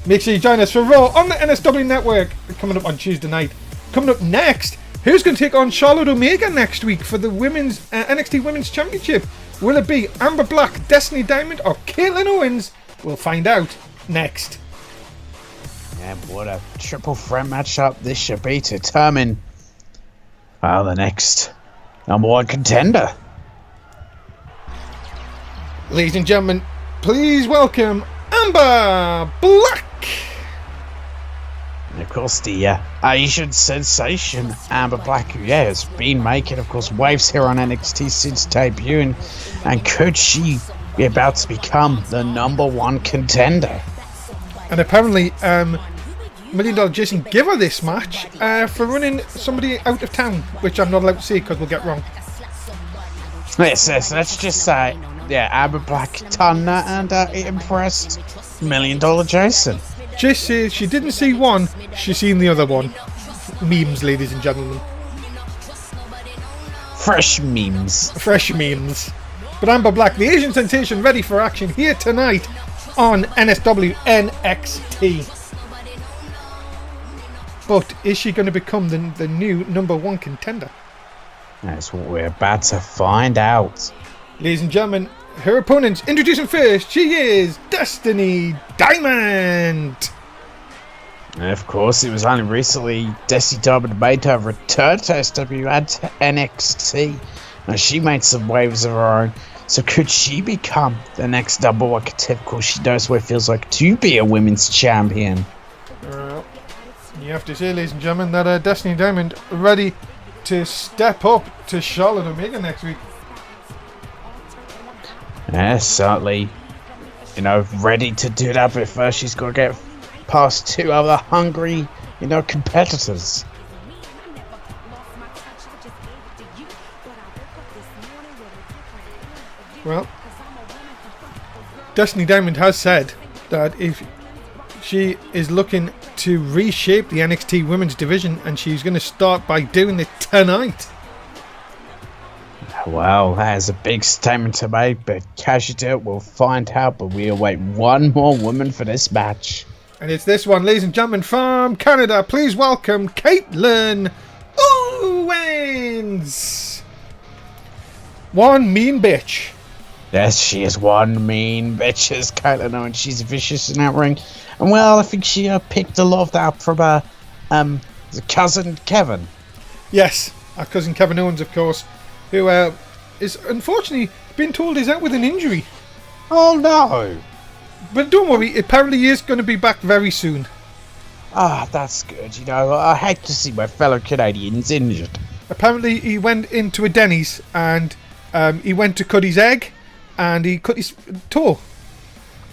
Make sure you join us for Raw on the NSW network coming up on Tuesday night. Coming up next, who's going to take on Charlotte Omega next week for the women's NXT Women's Championship? Will it be Amber Black, Destiny Diamond, or Caitlin Owens? We'll find out next. Yeah, what a triple threat matchup this should be to determine the next number one contender. Ladies and gentlemen, please welcome Amber Black. And of course, the Asian sensation Amber Black, who has been making, of course, waves here on NXT since debuting. And could she be about to become the number one contender? And apparently, $1 Million Jason gave her this match for running somebody out of town, which I'm not allowed to say because we'll get wrong. Yes, let's just say, Amber Black done that and it impressed $1 Million Jason. Just says she didn't see one, she seen the other one. Memes, ladies and gentlemen. Fresh memes. Fresh memes. But Amber Black, the Asian sensation, ready for action here tonight on NSW NXT. But is she going to become the new number one contender? That's what we're about to find out. Ladies and gentlemen, her opponents, introducing first, she is Destiny Diamond. And of course, it was only recently Destiny Diamond made her return to SW and to NXT. Now, she made some waves of her own. So could she become the next number one contender? Of course, she knows what it feels like to be a women's champion. You have to say, ladies and gentlemen, that Destiny Diamond ready to step up to Charlotte Omega next week. Yeah, certainly. Ready to do that, but first she's got to get past two other hungry, competitors. Well, Destiny Diamond has said that if she is looking to reshape the NXT Women's Division, and she's going to start by doing it tonight. Well, that is a big statement to make, but can she do it? We'll find out, but we await one more woman for this match. And it's this one, ladies and gentlemen, from Canada. Please welcome Caitlin Owens. One mean bitch. Yes, she is one mean bitch, as Caitlin Owens. She's vicious in that ring. And well, I think she picked a lot of that from Is it cousin Kevin? Yes, our cousin Kevin Owens, of course, who is unfortunately been told he's out with an injury. Oh no! But don't worry, apparently he is going to be back very soon. Ah, that's good. You know, I hate to see my fellow Canadians injured. Apparently he went into a Denny's and he went to cut his egg and he cut his toe.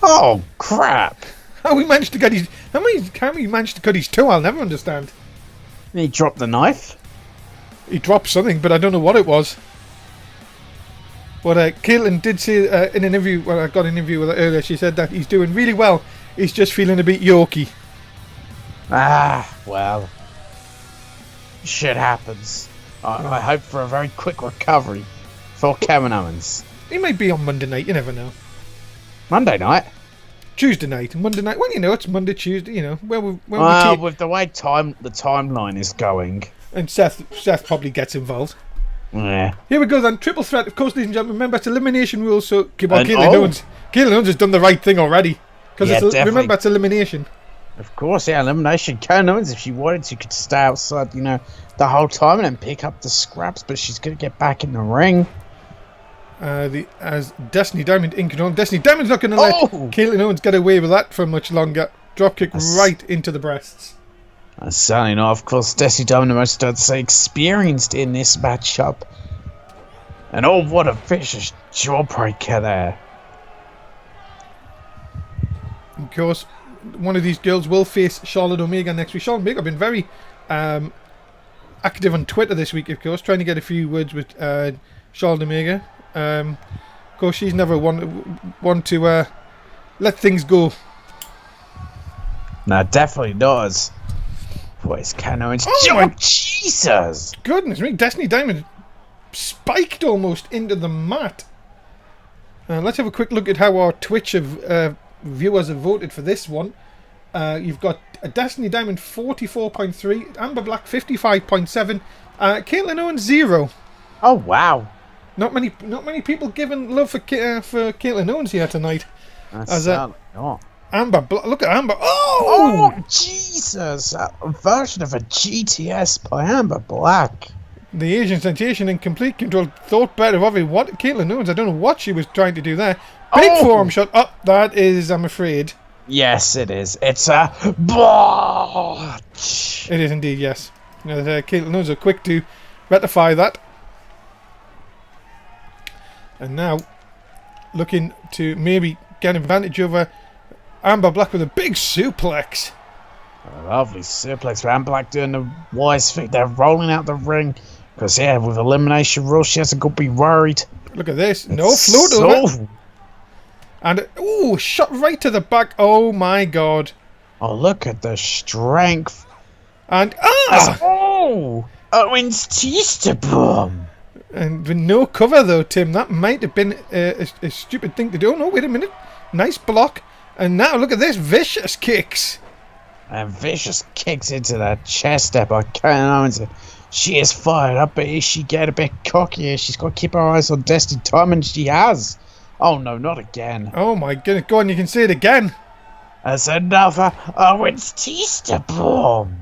Oh crap! How he managed to get his... How he managed to cut his toe, I'll never understand. He dropped the knife? He dropped something, but I don't know what it was. But Caitlin did say in an interview, well, I got an interview with her earlier, she said that he's doing really well. He's just feeling a bit yorky. Ah, well. Shit happens. I hope for a very quick recovery for Kevin Owens. He might be on Monday night, you never know. Monday night? Tuesday night, Monday night. Well, you know, it's Monday, Tuesday, you know. With the way the timeline is going. And Seth probably gets involved. Yeah. Here we go then. Triple threat, of course, ladies and gentlemen. Remember, it's elimination rules, so Caitlin Owens has done the right thing already. Because remember, it's elimination. Of course, yeah, elimination. Kevin Owens, if she wanted to, could stay outside, you know, the whole time and then pick up the scraps, but she's going to get back in the ring. As Destiny Diamond in control. Destiny Diamond's not going to let Caitlin Owens get away with that for much longer. Dropkick right into the breasts. Certainly not. Of course, Destiny Diamond, most I'd say, experienced in this matchup. And oh, what a vicious jawbreaker there. Of course, one of these girls will face Charlotte Omega next week. Charlotte Omega have been very active on Twitter this week, of course, trying to get a few words with Charlotte Omega. Of course, she's never one to let things go. No, definitely does. Boys, Kevin Owens. Oh, Jesus! Goodness me, Destiny Diamond spiked almost into the mat. Let's have a quick look at how our Twitch viewers have voted for this one. You've got a Destiny Diamond 44.3, Amber Black 55.7, Caitlin Owens 0. Oh wow! Not many people giving love for Caitlin Owens here tonight. That's not. Amber, look at Amber. Oh, Jesus! A version of a GTS by Amber Black. The Asian sensation in complete control. Thought better of it. What Caitlin Owens? I don't know what she was trying to do there. Big forearm shot. Oh, that is, I'm afraid. Yes, it is. It's a botch. It is indeed, yes. Caitlin Owens are quick to rectify that. And now, looking to maybe get advantage over Amber Black with a big suplex. A lovely suplex for Amber Black doing the wise thing. They're rolling out the ring. Because, yeah, with elimination rules, she hasn't got to be worried. Look at this. No float over. And, shot right to the back. Oh, my God. Oh, look at the strength. And, Owens Teaster Bomb. And with no cover, though, Tim. That might have been a stupid thing to do. Oh, no, wait a minute. Nice block. And now, look at this. Vicious kicks. And vicious kicks into that chest step by Kevin Owens. She is fired up, but she get a bit cocky. She's got to keep her eyes on Destiny Diamond. She has. Oh, no, not again. Oh, my goodness. Go on, you can see it again. As another Owens Teaster Bomb.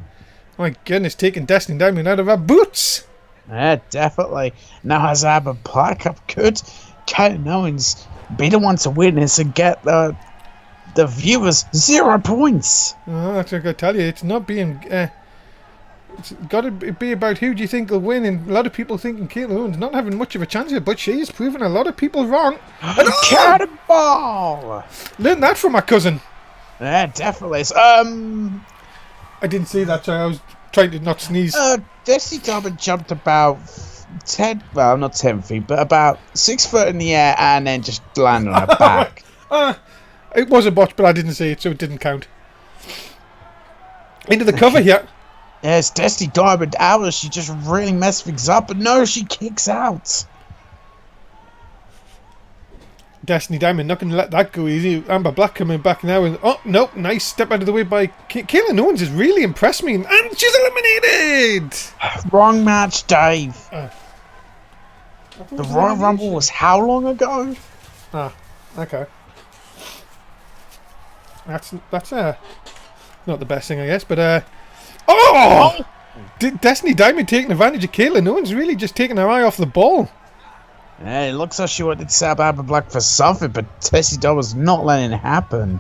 My goodness, taking Destiny Diamond out of her boots. Yeah, definitely. Now has Amber Black up. Could Kevin Owens be the one to witness and get the viewers 0 points? Oh, that's what I gotta tell you. It's not being. It's got to be about who do you think will win, and a lot of people thinking Caitlin Owens not having much of a chance here, but she is proving a lot of people wrong. Cannonball! Learned that from my cousin. Yeah, definitely. I didn't see that, so I was trying to not sneeze. Destiny Diamond jumped about 10, well, not 10 feet, but about 6 foot in the air and then just landed on her back. It was a botch, but I didn't see it, so it didn't count. Into the cover here. Yes, Destiny Diamond out. She just really messed things up, but no, she kicks out. Destiny Diamond not going to let that go easy. Amber Black coming back now. And oh, nope. Nice step out of the way by Caitlin Owens has really impressed me. And she's eliminated. Wrong match, Dave. The Royal Rumble was how long ago? Okay. That's not the best thing, I guess. But Destiny Diamond taking advantage of Kayla. No one's really just taking her eye off the ball. Yeah, it looks like she wanted to set up Amber Black for something, but Tessie Doll was not letting it happen.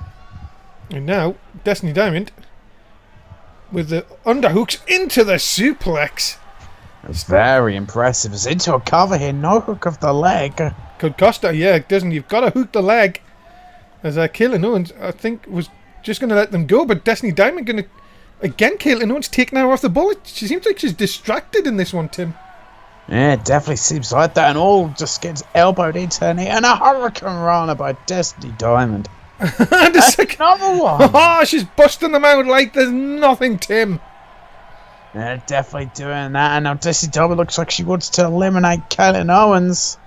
And now, Destiny Diamond with the underhooks into the suplex. It's very impressive. It's into a cover here, no hook of the leg. Could cost her, yeah, it doesn't. You've got to hook the leg. As Kayla Owens, I think, was just going to let them go, but Destiny Diamond going to... Again, Kayla Owens taking her off the ball. She seems like she's distracted in this one, Tim. Yeah, it definitely seems like that, and all just gets elbowed into her knee, and a Hurricane Rana by Destiny Diamond. And another one! Oh, she's busting them out like there's nothing, Tim. Yeah, definitely doing that, and now Destiny Diamond looks like she wants to eliminate Kayla Owens.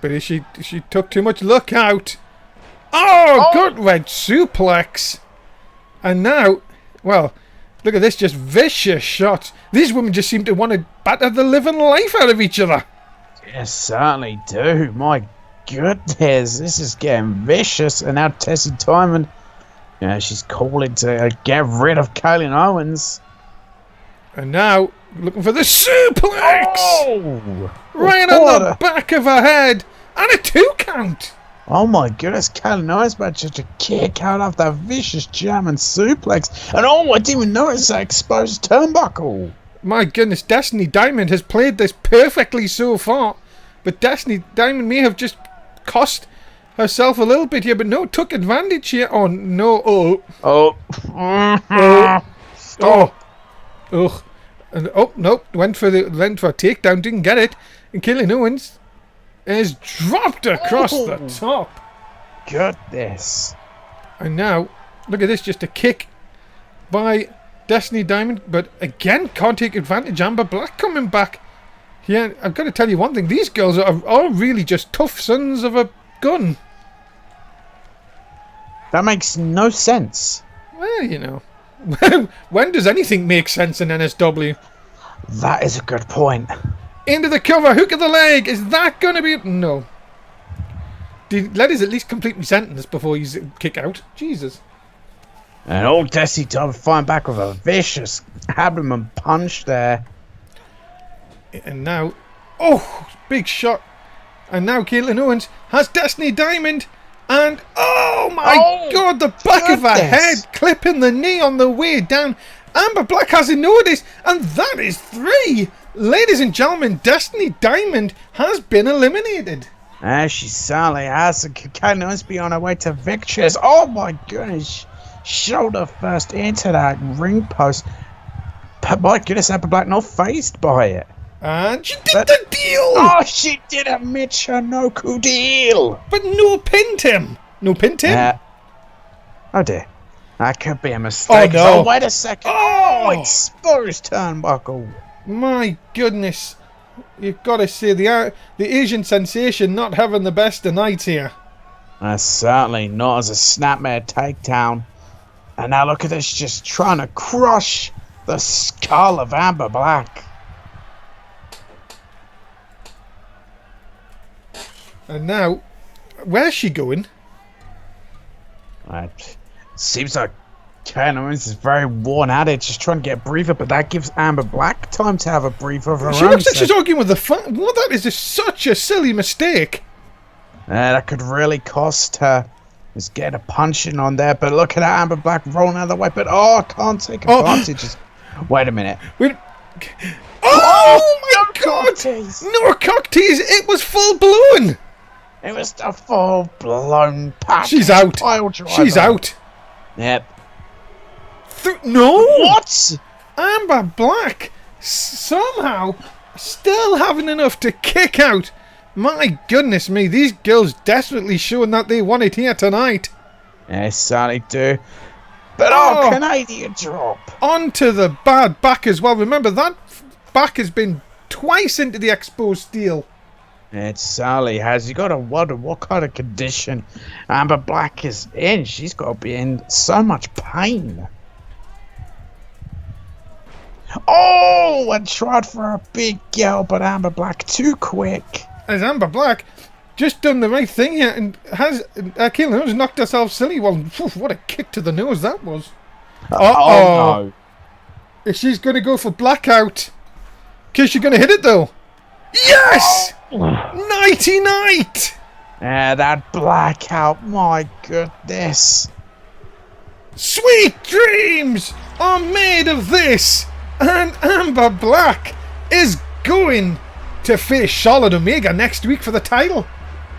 But she took too much. Look out. Oh, good red suplex. And now, well, look at this, just vicious shots. These women just seem to want to batter the living life out of each other. Yes, certainly do. My goodness, this is getting vicious. And now Tessie Diamond, she's calling to get rid of Kayla Owens. And now, looking for the suplex! Oh! Right on the back of her head! And a 2 count! Oh my goodness, Kayla Owens about to kick out of that vicious German suplex. And I didn't even notice that exposed turnbuckle. My goodness, Destiny Diamond has played this perfectly so far. But Destiny Diamond may have just cost herself a little bit here, but no, took advantage here. Oh no, oh. Ugh. And nope, went for a takedown, didn't get it. And Kayla Owens is dropped across the top. Goodness. And now, look at this, just a kick by Destiny Diamond, but again, can't take advantage. Amber Black coming back. Yeah, I've got to tell you one thing, these girls are really just tough sons of a gun. That makes no sense. Well, you know. When does anything make sense in NSW? That is a good point. Into the cover, hook of the leg. Is that going to be... No. Let us at least complete my sentence before you kick out. Jesus. And old Tessie Diamond fighting back with a vicious abdomen punch there. And now... Oh, big shot. And now Kayla Owens has Destiny Diamond. And, oh my God, the back of her head clipping the knee on the way down. Amber Black hasn't noticed. And that is 3. Ladies and gentlemen, Destiny Diamond has been eliminated. She certainly has. Kayla Owens be on her way to victory. Oh my goodness. Shoulder first into that ring post. But my goodness, Amber Black not phased by it. And she did the deal! Oh, she did a Michinoku deal! But no pinned him! No pinned him? Oh dear. That could be a mistake. Oh no. Oh, wait a second. Oh, exposed turnbuckle. My goodness. You've got to say, the Asian sensation not having the best of nights here. Certainly not, as a snapmare takedown. And now look at this, just trying to crush the skull of Amber Black. And now, where's she going? Seems like Kayla Owens is very worn out. It's just trying to get a breather, but that gives Amber Black time to have a breather of her own. She looks like she's arguing with the fan. Well, that is just such a silly mistake. That could really cost her. Just get a punch in on there, but look at that, Amber Black rolling out of the way, but can't take advantage. Wait a minute. Oh my God! No cock tease, it was full blown! It was a full-blown pack. She's out. She's out. Yep. No! What? Amber Black somehow still having enough to kick out. My goodness me, these girls desperately showing that they want it here tonight. Yes, certainly do. But Canadian drop. Onto the bad back as well. Remember, that back has been twice into the exposed steel. It certainly has. You got to wonder what kind of condition Amber Black is in. She's got to be in so much pain. Oh, and tried for a big yell, but Amber Black too quick. As Amber Black just done the right thing here and has Kayla Owens knocked herself silly. Well, what a kick to the nose that was. No. She's going to go for blackout. Okay, she's going to hit it though. Yes! Nighty night! Yeah, that blackout, my goodness. Sweet dreams are made of this. And Amber Black is going to face Charlotte Omega next week for the title.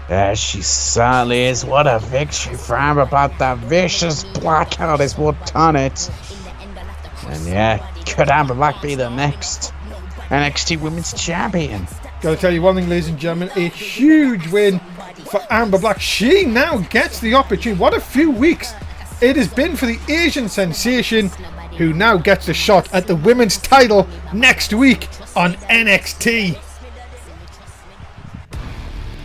Yeah, she certainly is. What a victory for Amber Black. That vicious blackout is what done it. And yeah, could Amber Black be the next NXT Women's Champion? Gotta tell you one thing, ladies and gentlemen, a huge win for Amber Black. She now gets the opportunity. What a few weeks it has been for the Asian sensation, who now gets a shot at the women's title next week on NXT.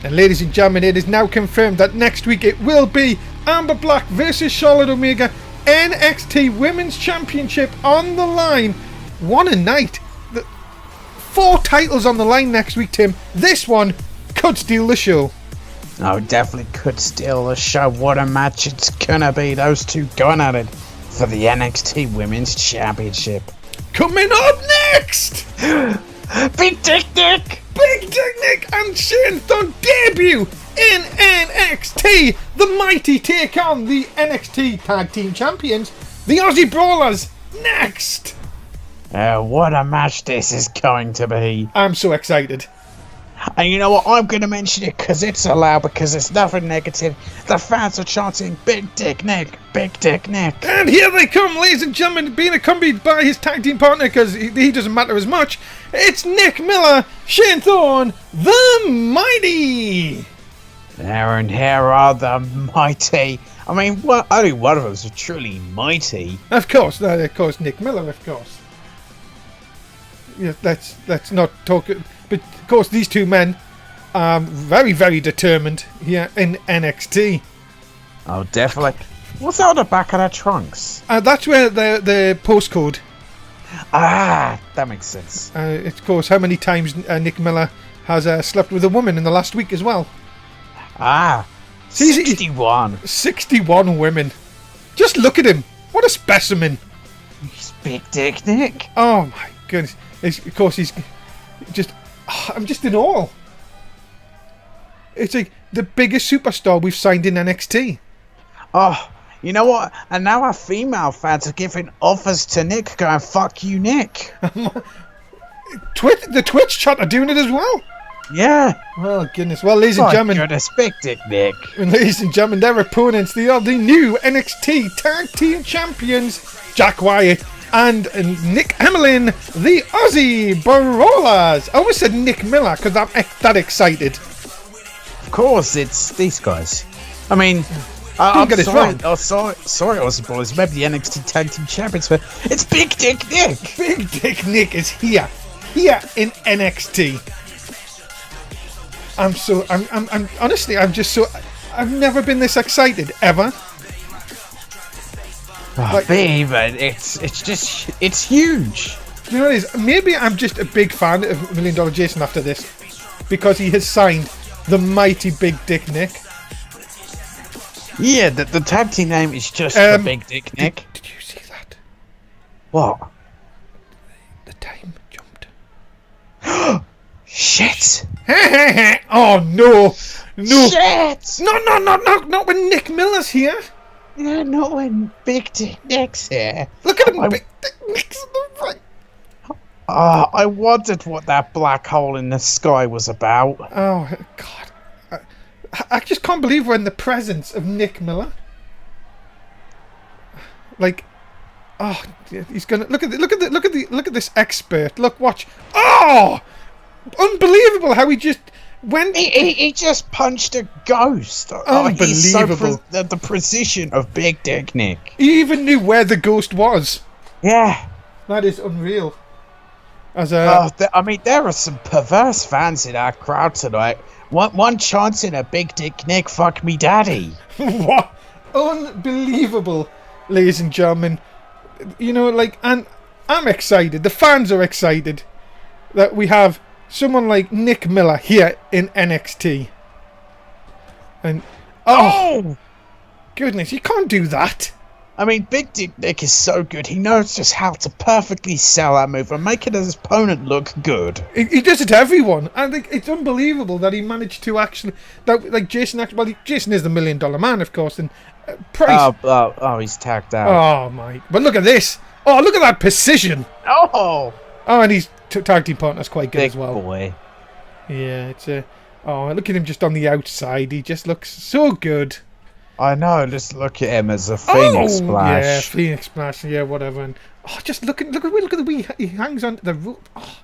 And ladies and gentlemen, it is now confirmed that next week it will be Amber Black versus Charlotte Omega, NXT Women's Championship on the line. One a night. 4 titles on the line next week, Tim. This one could steal the show. Oh, definitely could steal the show. What a match it's gonna be. Those two going at it for the NXT Women's Championship. Coming up next! Big Dick Nick! Big Dick Nick and Shane Thorne debut in NXT. The Mighty take on the NXT Tag Team Champions, the Aussie Brawlers, next. What a match this is going to be. I'm so excited. And you know what? I'm going to mention it because it's allowed, because it's nothing negative. The fans are chanting, Big Dick Nick, Big Dick Nick. And here they come, ladies and gentlemen, being accompanied by his tag team partner, because he doesn't matter as much. It's Nick Miller, Shane Thorne, the Mighty. There and here are the Mighty. I mean, only one of us are truly mighty. Of course, Nick Miller, of course. Yeah, let's not talk. But of course, these two men are very, very determined here in NXT. Oh, definitely. What's that on the back of their trunks? That's where the postcode. Ah, that makes sense. Of course, how many times Nick Miller has slept with a woman in the last week as well. Ah, 61. 61 women. Just look at him. What a specimen. He's Big Dick Nick. Oh my goodness. Of course, he's just... I'm just in awe. It's like the biggest superstar we've signed in NXT. Oh, you know what? And now our female fans are giving offers to Nick, going, fuck you, Nick. The Twitch chat are doing it as well. Yeah. Oh, goodness. Well, ladies and gentlemen... goodness, Big Dick Nick. And ladies and gentlemen, their opponents, they are the new NXT Tag Team Champions, Jack Wyatt and Nick Emlyn, the Aussie Brawlers. I always said Nick Miller because I'm that excited. Of course, it's these guys. I mean, Don't get it wrong. sorry, Aussie Brawlers. Maybe the NXT Tag Team Champions, but it's Big Dick Nick. Big Dick Nick is here in NXT. I'm honestly, I've never been this excited ever. Oh, babe, it's huge. You know what it is? Maybe I'm just a big fan of $1 Million Jason after this, because he has signed the mighty Big Dick Nick. Yeah, the tag team name is just the Big Dick Nick. Did you see that? What? The time jumped. Shit! Oh no! Shit! No! Not when Nick Miller's here. Yeah, not when Big Dick Nick's here. Look at him, Big Dick Nick's on the right. I wondered what that black hole in the sky was about. Oh God! I just can't believe we're in the presence of Nick Miller. Like, oh, he's gonna look at this expert. Look, watch. Oh, unbelievable how he just went. He just punched a ghost. Unbelievable. The precision of Big Dick Nick. He even knew where the ghost was. Yeah. That is unreal. I mean, there are some perverse fans in our crowd tonight. One chanting a Big Dick Nick, fuck me daddy. What? Unbelievable, ladies and gentlemen. You know, like, and I'm excited. The fans are excited that we have someone like Nick Miller here in NXT. And, oh, goodness, you can't do that. I mean, Big Dick Nick is so good. He knows just how to perfectly sell that move and make his opponent look good. He does it to everyone. I think it's unbelievable that he managed to actually... Jason is the $1 million man, of course, and Price... Oh, he's tagged out. Oh, my... But look at this. Oh, look at that precision. Oh, and his tag team partner's quite good big as well. boy. Yeah, it's a... Oh, look at him just on the outside. He just looks so good. I know, just look at him as a Phoenix Splash. Yeah, Phoenix Splash, yeah, whatever. And just look at the way he hangs on to the rope. Oh,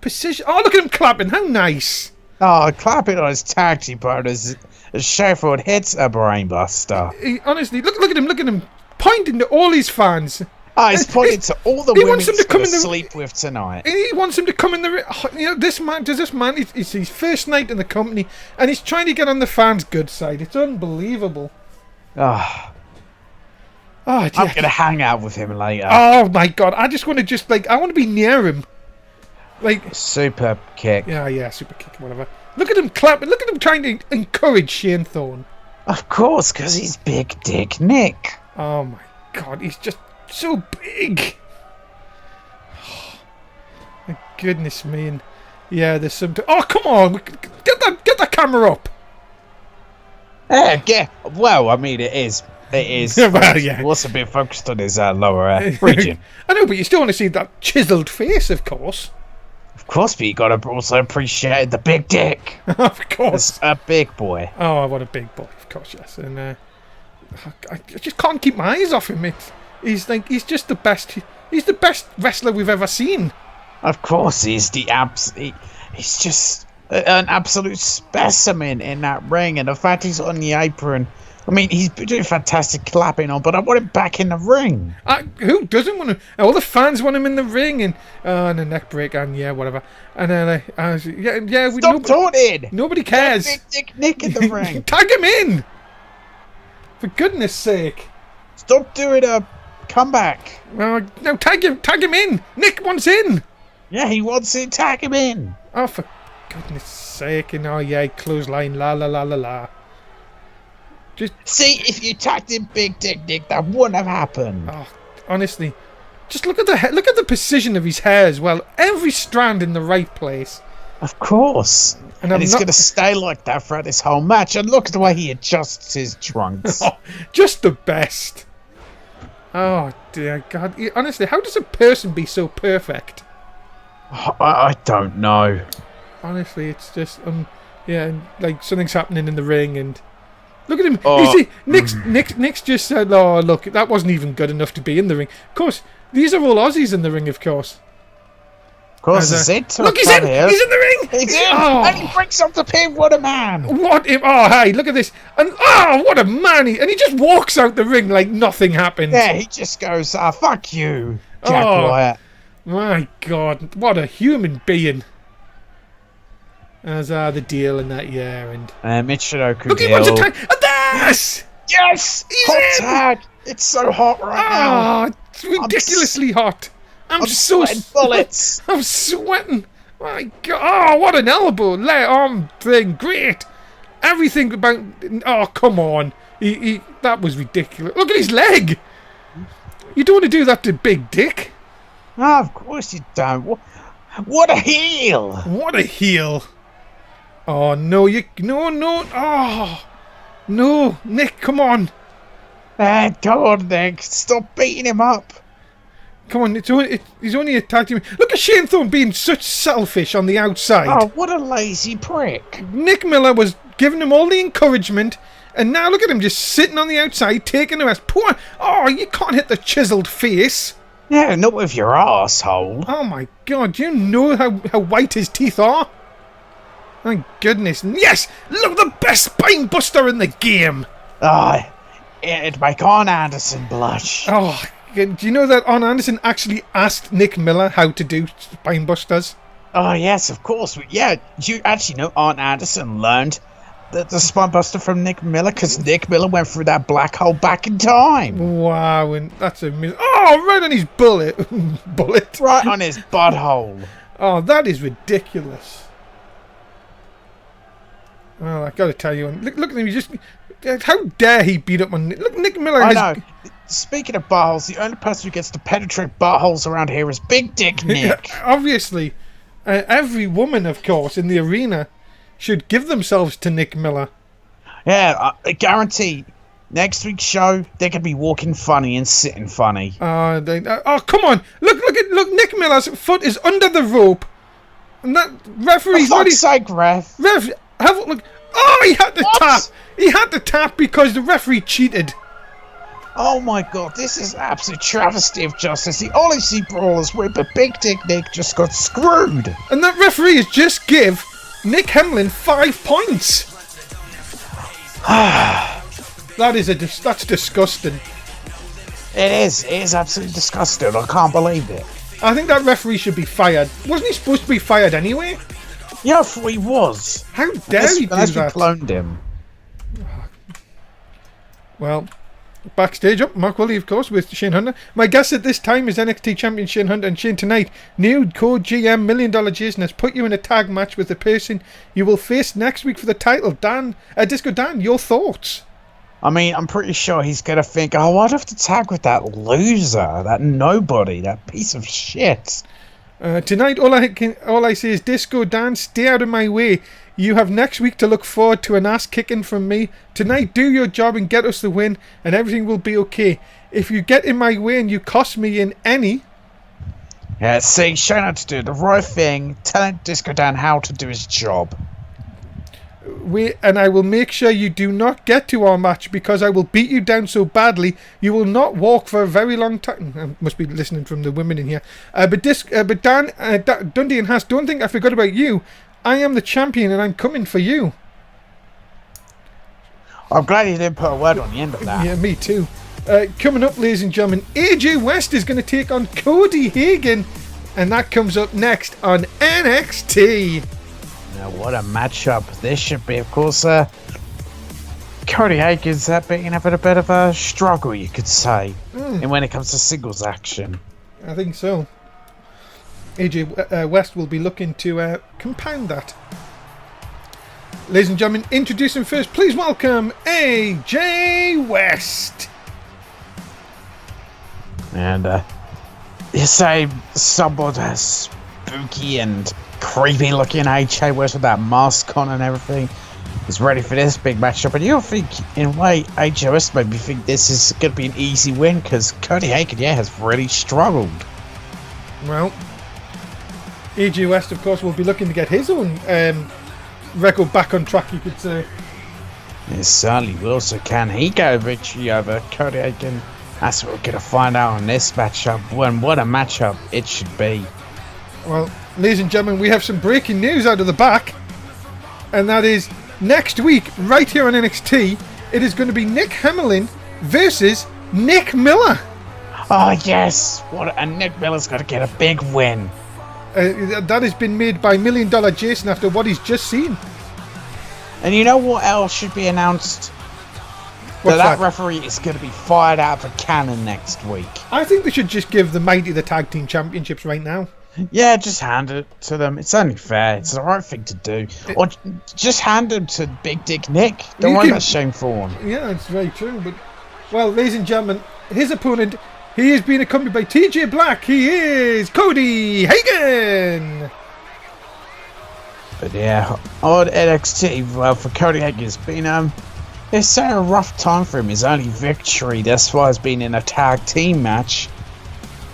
precision. Oh, look at him clapping. How nice. Oh, clapping on his tag team partner as Sheffield hits a brainbuster. Honestly, look at him pointing to all his fans. Oh, he's pointing to all the women he's going to sleep with tonight. He wants him to come in the... You know, this man, it's his first night in the company, and he's trying to get on the fans' good side. It's unbelievable. Oh, yeah. I'm going to hang out with him later. Oh, my God. I just want to I want to be near him. Super kick. Yeah, super kick, whatever. Look at him clapping. Look at him trying to encourage Shane Thorne. Of course, because he's Big Dick Nick. Oh, my God. He's just so big. Oh, my goodness me. And yeah, there's some... Oh, come on. Get that camera up. Yeah, well, I mean, it is. Well, yeah. What's a bit focused on his lower region. I know, but you still want to see that chiseled face, of course. Of course, but you got to also appreciate the big dick. Of course. It's a big boy. Oh, what a big boy, of course, yes. And I just can't keep my eyes off him. He's just the best. He's the best wrestler we've ever seen. Of course, he's just an absolute specimen in that ring, and the fact he's on the apron. I mean, he's doing fantastic clapping on, but I want him back in the ring. Who doesn't want him? All the fans want him in the ring, and a neck break, and yeah, whatever. And then Stop taunting! Nobody cares. Big Dick Nick in the ring. Tag him in, for goodness sake. Stop doing a comeback. No, tag him in. Nick wants in. Yeah, he wants it. Tag him in. Oh, for goodness sake! And clothesline, la la la la la. Just see, if you tagged in Big Dick Nick, that wouldn't have happened. Oh, honestly, just look at the precision of his hair as well. Every strand in the right place. Of course, and it's going to stay like that throughout this whole match. And look at the way he adjusts his trunks. Just the best. Oh dear God! Honestly, how does a person be so perfect? I don't know. Honestly, it's just like something's happening in the ring and. Look at him. You see, Nick's just said, "Oh, look, that wasn't even good enough to be in the ring." Of course, these are all Aussies in the ring, of course. Of course, it's it. Look, he's in the ring. He's in. And he breaks up the pin. What a man. Hey, look at this. And what a man. And he just walks out the ring like nothing happened. Yeah, he just goes, fuck you, Jack Wyatt. My God, what a human being. As the deal in that year and Michinoku look, he wants a tag. Yes, he's hot in. Tag. It's so hot right now. It's ridiculously hot. I'm sweating bullets. I'm sweating. My God! What an elbow, leg, arm thing. Great. Everything about. Oh, come on. That was ridiculous. Look at his leg. You don't want to do that to Big Dick. Oh, of course you don't. What a heel. What a heel. Oh, no, no. Oh, no, Nick, come on. Come on, Nick. Stop beating him up. Come on, he's only attacked him. Look at Shane Thorne being such selfish on the outside. Oh, what a lazy prick. Nick Miller was giving him all the encouragement, and now look at him just sitting on the outside, taking the rest. You can't hit the chiseled face. Yeah, not with your asshole. Oh, my God, do you know how white his teeth are? My goodness. Yes! Look, the best spine buster in the game! It'd make Arn Anderson blush. Oh, do you know that Arn Anderson actually asked Nick Miller how to do spine busters? Oh, yes, of course. Yeah, you actually know Arn Anderson learned the spine buster from Nick Miller because Nick Miller went through that black hole back in time. Wow, and that's amazing. Oh, right on his bullet. Right on his butthole. Oh, that is ridiculous. Well, I gotta tell you, look at him. How dare he beat up on Nick Miller? I know. speaking of buttholes, the only person who gets to penetrate buttholes around here is Big Dick Nick. Obviously, every woman, of course, in the arena should give themselves to Nick Miller. Yeah, I guarantee next week's show they're gonna be walking funny and sitting funny. Oh, come on! Look! Nick Miller's foot is under the rope, and that referee's For fuck's sake, ref! Have a look! Oh, he had to tap. He had to tap because the referee cheated. Oh my god, this is absolute travesty of justice. The LEC brawlers win, but Big Dick Nick just got screwed. And that referee has just give Nick Hemlin 5 points. That's disgusting. It is absolutely disgusting. I can't believe it. I think that referee should be fired. Wasn't he supposed to be fired anyway? Yeah, I thought he was. How dare he do unless that? we cloned him. Well, backstage up, Mark Woolley, of course, with Shane Hunter. My guest at this time is NXT champion Shane Hunter. And Shane, tonight, new code GM $1 Million Jason has put you in a tag match with the person you will face next week for the title. Disco Dan, your thoughts? I mean, I'm pretty sure he's going to think, oh, I'd have to tag with that loser, that nobody, that piece of shit. Tonight, all I say is, Disco Dan, stay out of my way. You have next week to look forward to an ass kicking from me. Tonight, do your job and get us the win, and everything will be okay. If you get in my way and you cost me in any... Yeah, see, Shane had to do the right thing, telling Disco Dan how to do his job. And I will make sure you do not get to our match, because I will beat you down so badly you will not walk for a very long time. I must be listening from the women in here. But Dan, Dundee and Haas, don't think I forgot about you. I am the champion and I'm coming for you. I'm glad you didn't put a word on the end of that. Yeah, me too. Coming up, ladies and gentlemen, AJ West is going to take on Cody Hagan, and that comes up next on NXT. Now, what a matchup this should be. Of course, Cody Hagan's been having a bit of a struggle, you could say, and when it comes to singles action. I think so. AJ West will be looking to compound that. Ladies and gentlemen, introducing first, please welcome AJ West. And you say somewhat spooky and creepy looking AJ West with that mask on and everything is ready for this big matchup, and you'll think in a way AJ West maybe think this is going to be an easy win because Cody Hagan has really struggled. Well, AJ West of course will be looking to get his own record back on track, you could say. It certainly will. So can he go victory over Cody Hagan? That's what we're going to find out on this matchup. What a matchup it should be. Well, ladies and gentlemen, we have some breaking news out of the back, and that is next week, right here on NXT, it is going to be Nick Hemlin versus Nick Miller. Oh yes, and Nick Miller's got to get a big win. That has been made by $1 Million Jason after what he's just seen. And you know what else should be announced? That referee is going to be fired out of a cannon next week. I think they should just give the Mighty the tag team championships right now. Yeah, just hand it to them. It's only fair. It's the right thing to do. Or just hand them to Big Dick Nick. Don't worry about Shane Thorne. Yeah, it's very true. But, well, ladies and gentlemen, his opponent, he is being accompanied by TJ Black. He is Cody Hagan. But yeah, on NXT, well, for Cody Hagan, it's been it's a rough time for him. His only victory thus far has been in a tag team match.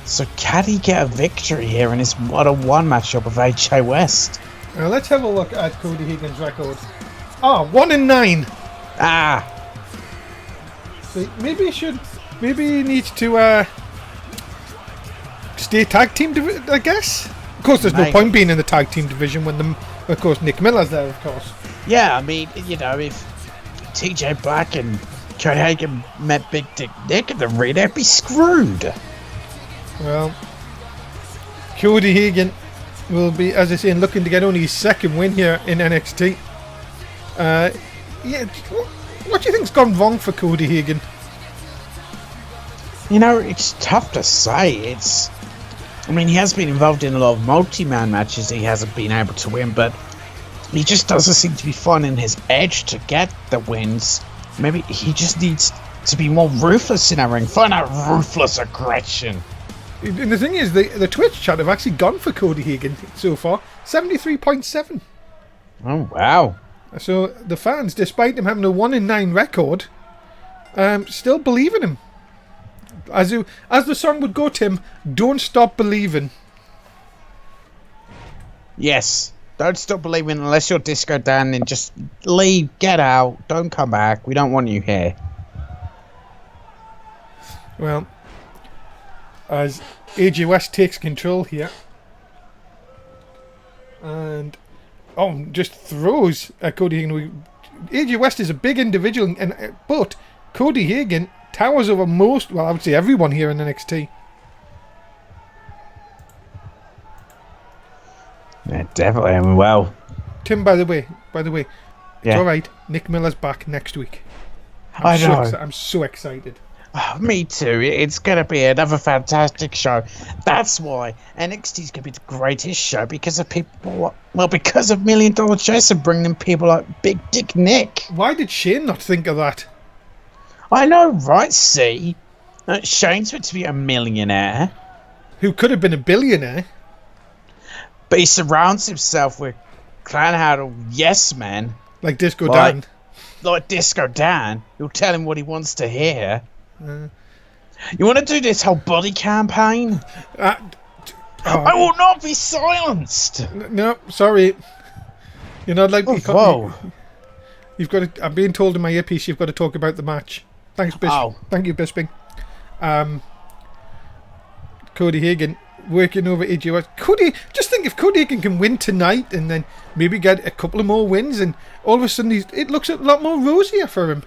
So can he get a victory here in this one-on-one matchup with AJ West? Now let's have a look at Cody Hagan's record. 1-9. So maybe he needs to stay tag team I guess. Of course, there's no point being in the tag team division when of course Nick Miller's there, of course. Yeah, I mean, you know, if TJ Black and Cody Hagan met Big Dick Nick in the ring, they'd be screwed. Well, Cody Hagan will be, as I say, looking to get only his second win here in NXT. Yeah, what do you think's gone wrong for Cody Hagan? You know, it's tough to say. I mean, he has been involved in a lot of multi-man matches he hasn't been able to win, but he just doesn't seem to be finding his edge to get the wins. Maybe he just needs to be more ruthless in our ring. Find out ruthless aggression. And the thing is, the Twitch chat have actually gone for Cody Hagan so far. 73.7. Oh, wow. So the fans, despite him having a 1-9 record, still believe in him. As the song would go, Tim, don't stop believing. Yes. Don't stop believing unless you're Disco Dan, and just leave, get out, don't come back. We don't want you here. Well, as AJ West takes control here, and just throws Cody Hagan. AJ West is a big individual, but Cody Hagan towers over most, well, I would say everyone here in NXT. Yeah, definitely. I mean, well, Tim, by the way, yeah. it's alright. Nick Miller's back next week. I know. I'm so excited. Oh, me too. It's going to be another fantastic show. That's why NXT's going to be the greatest show, because of people, because of $1 Million Jason bringing in people like Big Dick Nick. Why did Shane not think of that? I know, right? See? Shane's meant to be a millionaire. Who could have been a billionaire. But he surrounds himself with clan handle yes men. Like Disco Dan. Like Disco Dan, who'll tell him what he wants to hear. You want to do this whole body campaign? I will not be silenced. No, sorry. You're not like. Whoa. You've got to. I'm being told in my earpiece you've got to talk about the match. Thanks, Bisping. Oh. Thank you, Bisping. Cody Hagan working over AJ West. Just think if Cody Hagan can win tonight and then maybe get a couple of more wins, and all of a sudden it looks a lot more rosier for him.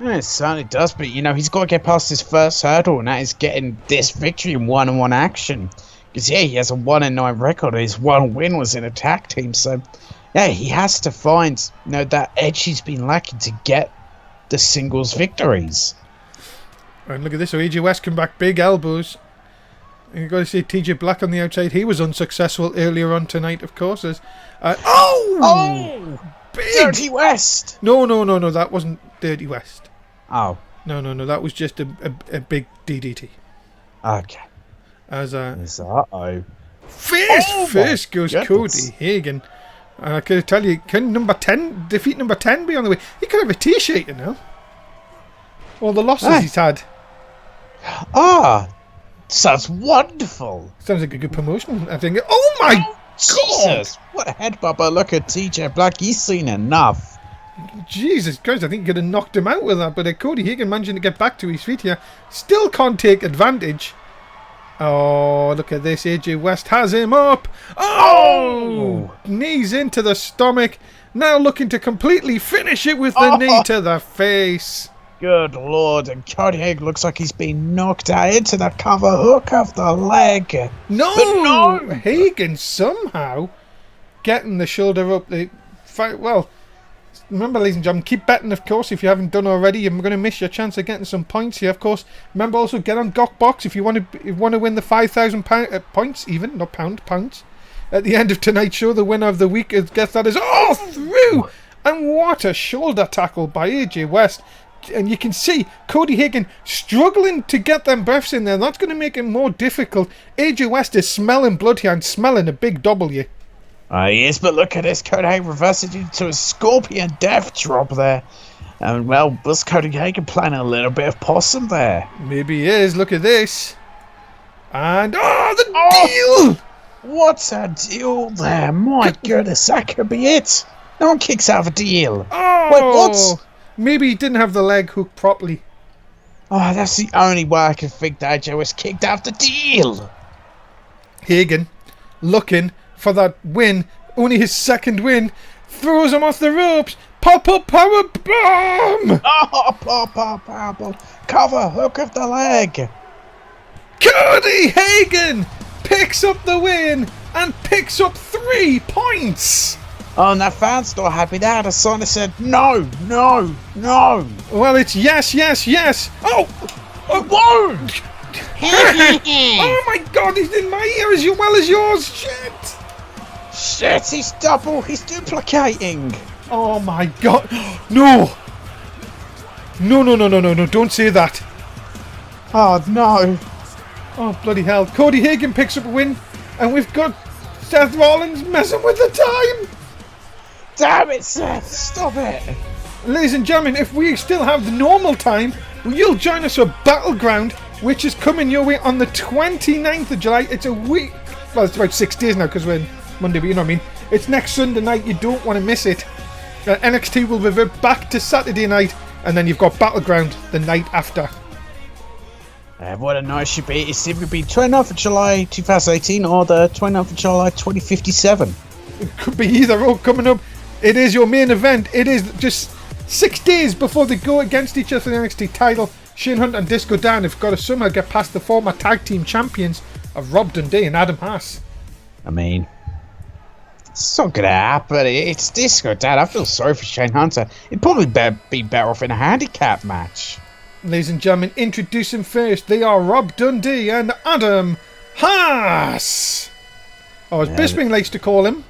Yeah, it certainly does, but he's got to get past his first hurdle, and that is getting this victory in one-on-one action. Because he has a 1-9 record. His one win was in a tag team, so yeah, he has to find that edge he's been lacking to get the singles victories. And look at this, so AJ West come back, big elbows. And you've got to see TJ Black on the outside. He was unsuccessful earlier on tonight, of course. Big! Dirty West! No, that wasn't Dirty West. Oh. No, that was just a big DDT. Okay. First goes Cody Hagan. I could tell you, can defeat number 10 be on the way? He could have a t-shirt, all the losses he's had. Sounds wonderful. Sounds like a good promotion, I think. Oh my God! Jesus! What a head bubba. Look at TJ Black. He's seen enough. Jesus Christ, I think he could have knocked him out with that, but Cody Hagan managing to get back to his feet here. Still can't take advantage. Oh, look at this. AJ West has him up. Oh! Knees into the stomach. Now looking to completely finish it with the knee to the face. Good Lord. And Cody Hagan looks like he's been knocked out into the cover hook of the leg. No! Hagan somehow getting the shoulder up. Well, remember, ladies and gentlemen, keep betting, of course, if you haven't done already. You're going to miss your chance of getting some points here, of course. Remember, also, get on Gokbox if you want to win the £5,000 points, even, not pounds. At the end of tonight's show, the winner of the week, guess that is, through! And what a shoulder tackle by AJ West. And you can see Cody Hagan struggling to get them breaths in there. That's going to make it more difficult. AJ West is smelling blood here and smelling a big W. Yes, but look at this. Cody Hagan reversing into a scorpion death drop there. And, well, was Cody Hagan playing a little bit of possum there? Maybe he is. Look at this. And, the deal! What a deal there. My goodness, that could be it. No one kicks out of a deal. Oh! Wait, what? Maybe he didn't have the leg hooked properly. Oh, that's the only way I can think that AJ was kicked out of the deal. Hagan looking for that win. Only his second win. Throws him off the ropes. Pop-up power bomb! Pop-up power bomb. Cover hook of the leg. Cody Hagan picks up the win and picks up 3 points. Oh, and that fan's not happy. They had a sign that said, no. Well, it's yes. Oh, whoa! Oh my God, he's in my ear as well as yours. Shit, he's duplicating. Oh my God, no. No, don't say that. Oh, no. Oh, bloody hell. Cody Hagan picks up a win, and we've got Seth Rollins messing with the time. Damn it, Seth. Stop it. Ladies and gentlemen, if we still have the normal time, you'll join us for Battleground, which is coming your way on the 29th of July. It's a week. Well, it's about 6 days now because we're in Monday, but you know what I mean. It's next Sunday night. You don't want to miss it. NXT will revert back to Saturday night, and then you've got Battleground the night after. What a night should be. It's either be 29th of July 2018 or the 29th of July 2057. It could be either or coming up. It is your main event. It is just 6 days before they go against each other for the NXT title. Shane Hunter and Disco Dan have got to somehow get past the former tag team champions of Rob Dundee and Adam Haas. I mean, it's not gonna happen. It's Disco Dan. I feel sorry for Shane Hunter. He'd probably be better off in a handicap match. Ladies and gentlemen, introducing first, they are Rob Dundee and Adam Haas. Or as Bisping likes to call him,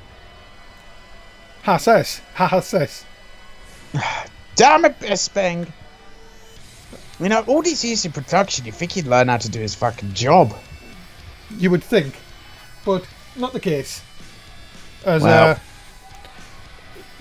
Haas. Damn it, Bisping. You know, all these years in production, you think he'd learn how to do his fucking job. You would think, but not the case. As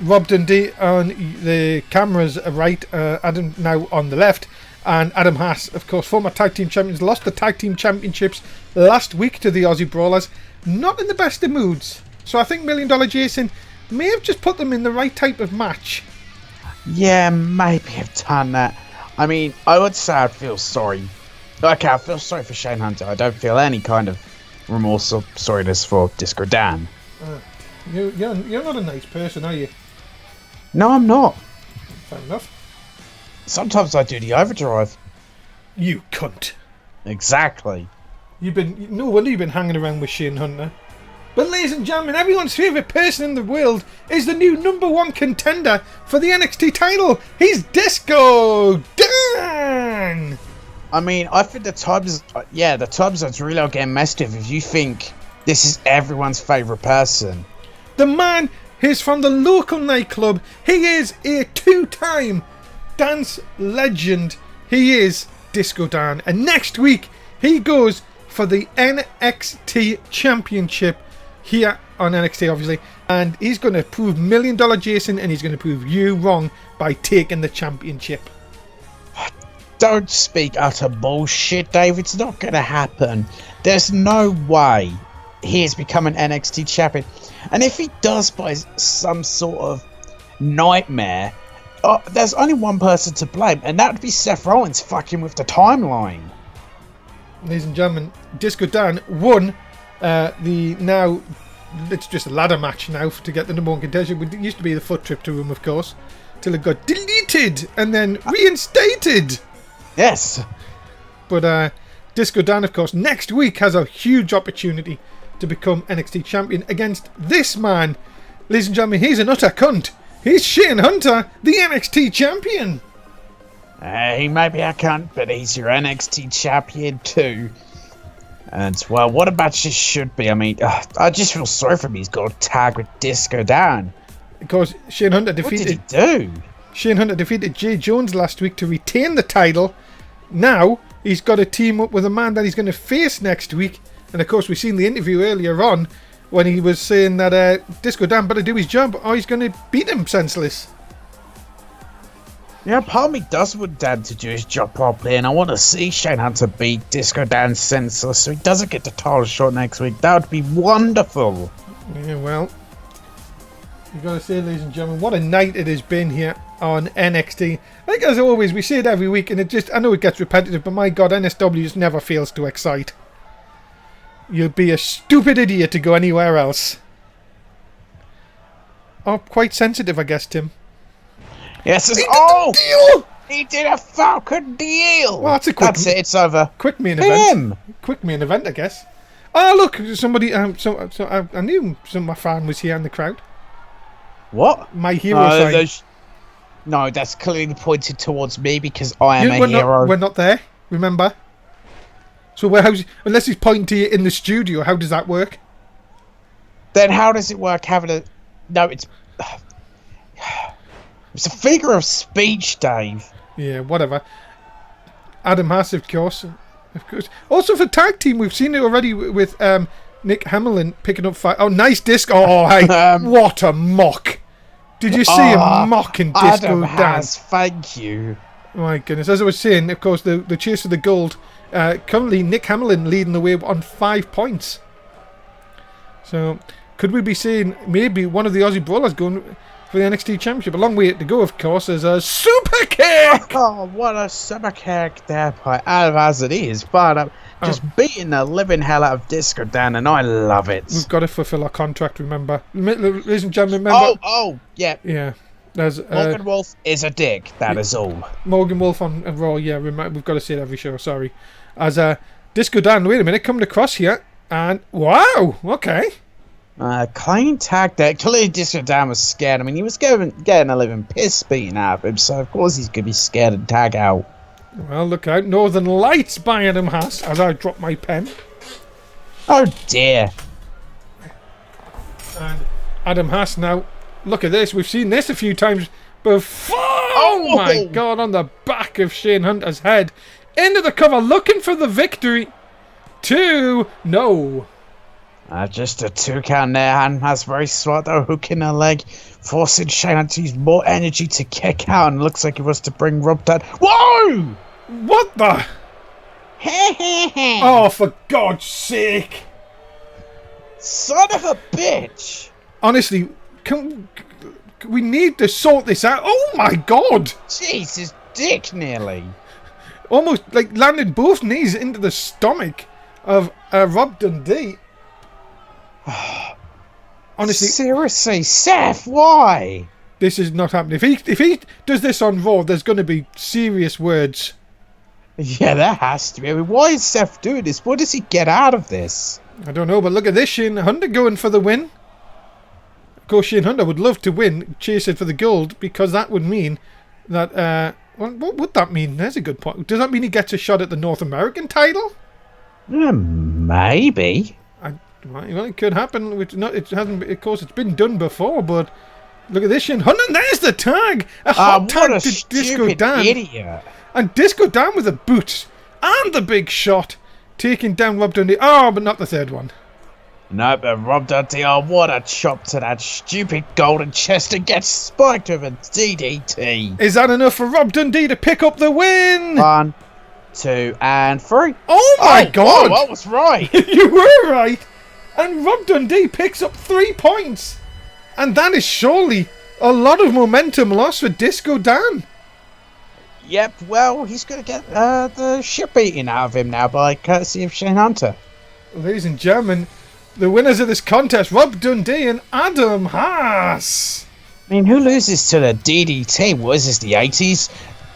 Rob Dundee on the cameras are right, Adam now on the left, and Adam Haas, of course, former tag team champions, lost the tag team championships last week to the Aussie Brawlers. Not in the best of moods. So I think $1 Million Jason may have just put them in the right type of match. Yeah, maybe have done that. I mean, I would say I feel sorry. Okay, I feel sorry for Shane Hunter. I don't feel any kind of remorse or sorriness for Disco Dan. You're not a nice person, are you? No, I'm not. Fair enough. Sometimes I do the overdrive. You cunt. Exactly. No wonder you've been hanging around with Shane Hunter. But ladies and gentlemen, everyone's favourite person in the world is the new #1 contender for the NXT title. He's Disco Dan! I mean, I think the time zone's really getting messed with if you think this is everyone's favourite person. The man is from the local nightclub. He is a 2-time dance legend. He is Disco Dan. And next week, he goes for the NXT Championship here on NXT, obviously. And he's going to prove $1 Million Jason, and he's going to prove you wrong by taking the championship. Don't speak utter bullshit, Dave. It's not going to happen. There's no way he has become an NXT champion. And if he does by some sort of nightmare, there's only one person to blame, and that would be Seth Rollins fucking with the timeline. Ladies and gentlemen, Disco Dan won it's just a ladder match now to get the #1 contender. It used to be the foot trip to him, of course, till it got deleted and then reinstated. Yes. But Disco Dan, of course, next week has a huge opportunity to become NXT champion against this man. Ladies and gentlemen, he's an utter cunt. He's Shane Hunter, the NXT champion. He may be a cunt, but he's your NXT champion too. And, well, what a match this should be. I mean, I just feel sorry for him. He's got a tag with Disco Dan. Because Shane Hunter defeated... What did he do? Shane Hunter defeated Jay Jones last week to retain the title. Now, he's got to team up with a man that he's going to face next week. And, of course, we've seen the interview earlier on when he was saying that Disco Dan better do his job or he's going to beat him senseless. Yeah, part of me does want Dan to do his job properly, and I want to see Shane Hunter beat Disco Dan senseless so he doesn't get the title shot next week. That would be wonderful. Yeah, well, you got to say, ladies and gentlemen, what a night it has been here on NXT. Like as always, we say it every week, and I know it gets repetitive, but my God, NSW just never fails to excite. You'd be a stupid idiot to go anywhere else. Oh, quite sensitive, I guess, Tim. Yes, he did the deal! He did a fucking deal! Well, that's it, it's over. Quick main event. Quick main event, I guess. Oh, look, somebody, I knew some of my fan was here in the crowd. What? My hero sign. No, that's clearly pointed towards me because I am a hero. We're not there, remember? So unless he's pointing to you in the studio, how does that work? Then how does it work having a... No, it's a figure of speech, Dave. Yeah, whatever. Adam Haas, of course. Also for tag team, we've seen it already with Nick Hamlin picking up 5. Oh, nice disc. Oh, hey, what a mock. Did you see him mocking Disco Adam Dan? Haas, thank you. My goodness. As I was saying, of course, the chase for the gold. Currently, Nick Hamlin leading the way on 5 points. So, could we be seeing maybe one of the Aussie Brawlers going for the NXT Championship? A long way to go, of course. There's a super kick! Oh, what a super kick there by Adam Haas it is. But just beating the living hell out of Disco Dan, and I love it. We've got to fulfill our contract, remember. Ladies and gentlemen, remember. Yeah. Yeah. There's Morgan Wolf is a dick, that is all. Morgan Wolf on Raw, yeah, we've got to say it every show, sorry. As Disco Dan, wait a minute, coming across here, and wow, okay. Clean tag there. Clearly Disco Dan was scared. I mean, he was getting a living piss beaten out of him, so of course he's going to be scared and tag out. Well, look out, Northern Lights by Adam Haas, as I drop my pen. Oh dear. And Adam Haas now, look at this, we've seen this a few times before. Oh my god, on the back of Shane Hunter's head. Into the cover, looking for the victory. 2, no. Just a 2 count there, and has very smart though, hooking her leg, forcing Shane Hunter to use more energy to kick out, and looks like he was to bring Rob down. Whoa! What the? Oh, for God's sake. Son of a bitch. Honestly, we need to sort this out. Oh my God. Jesus, dick nearly. Almost like landed both knees into the stomach of Rob Dundee. Honestly, seriously, Seth, why? This is not happening. If he does this on Raw, there's going to be serious words. Yeah, there has to be. I mean, why is Seth doing this? What does he get out of this? I don't know, but look at this. Shane Hunter going for the win. Of course, Shane Hunter would love to win, chase it for the gold, because that would mean that... what would that mean? There's a good point. Does that mean he gets a shot at the North American title? Maybe. Well, it could happen. It hasn't. Of course, it's been done before. But look at this, Shane Hunter. And there's the tag. A hot tag to Disco Dan. Idiot. And Disco Dan with the boots and the big shot, taking down Rob Dundee. Oh, but not the third one. No, but Rob Dundee, what a chop to that stupid golden chest and gets spiked with a DDT. Is that enough for Rob Dundee to pick up the win? 1, 2, and 3. Oh my God! I was right. You were right. And Rob Dundee picks up 3 points. And that is surely a lot of momentum lost for Disco Dan. Yep, well, he's going to get the shit beaten out of him now by courtesy of Shane Hunter. Ladies and gentlemen, the winners of this contest, Rob Dundee and Adam Haas. I mean, who loses to the DDT? What is this, the 80s?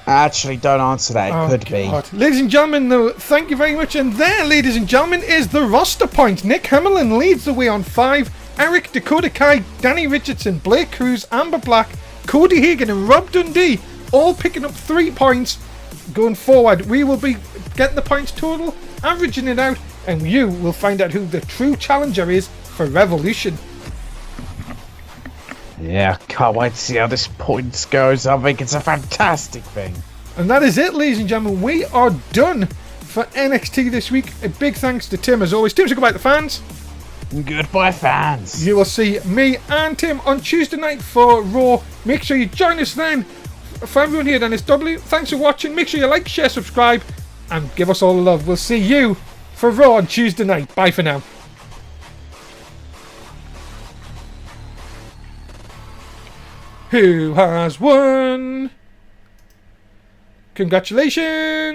I actually don't answer that. It could be. Ladies and gentlemen, though, thank you very much. And there, ladies and gentlemen, is the roster point. Nick Hamlin leads the way on 5. Eric, Dakota Kai, Danny Richardson, Blake Cruz, Amber Black, Cody Hagan and Rob Dundee all picking up 3 points going forward. We will be getting the points total, averaging it out, and you will find out who the true challenger is for Revolution. Yeah, can't wait to see how this points goes. I think it's a fantastic thing. And that is it, ladies and gentlemen. We are done for NXT this week. A big thanks to Tim, as always. Tim, say goodbye to fans. Goodbye, fans. You will see me and Tim on Tuesday night for Raw. Make sure you join us then. For everyone here at NSW, thanks for watching. Make sure you like, share, subscribe, and give us all the love. We'll see you for Raw on Tuesday night. Bye for now. Who has won? Congratulations!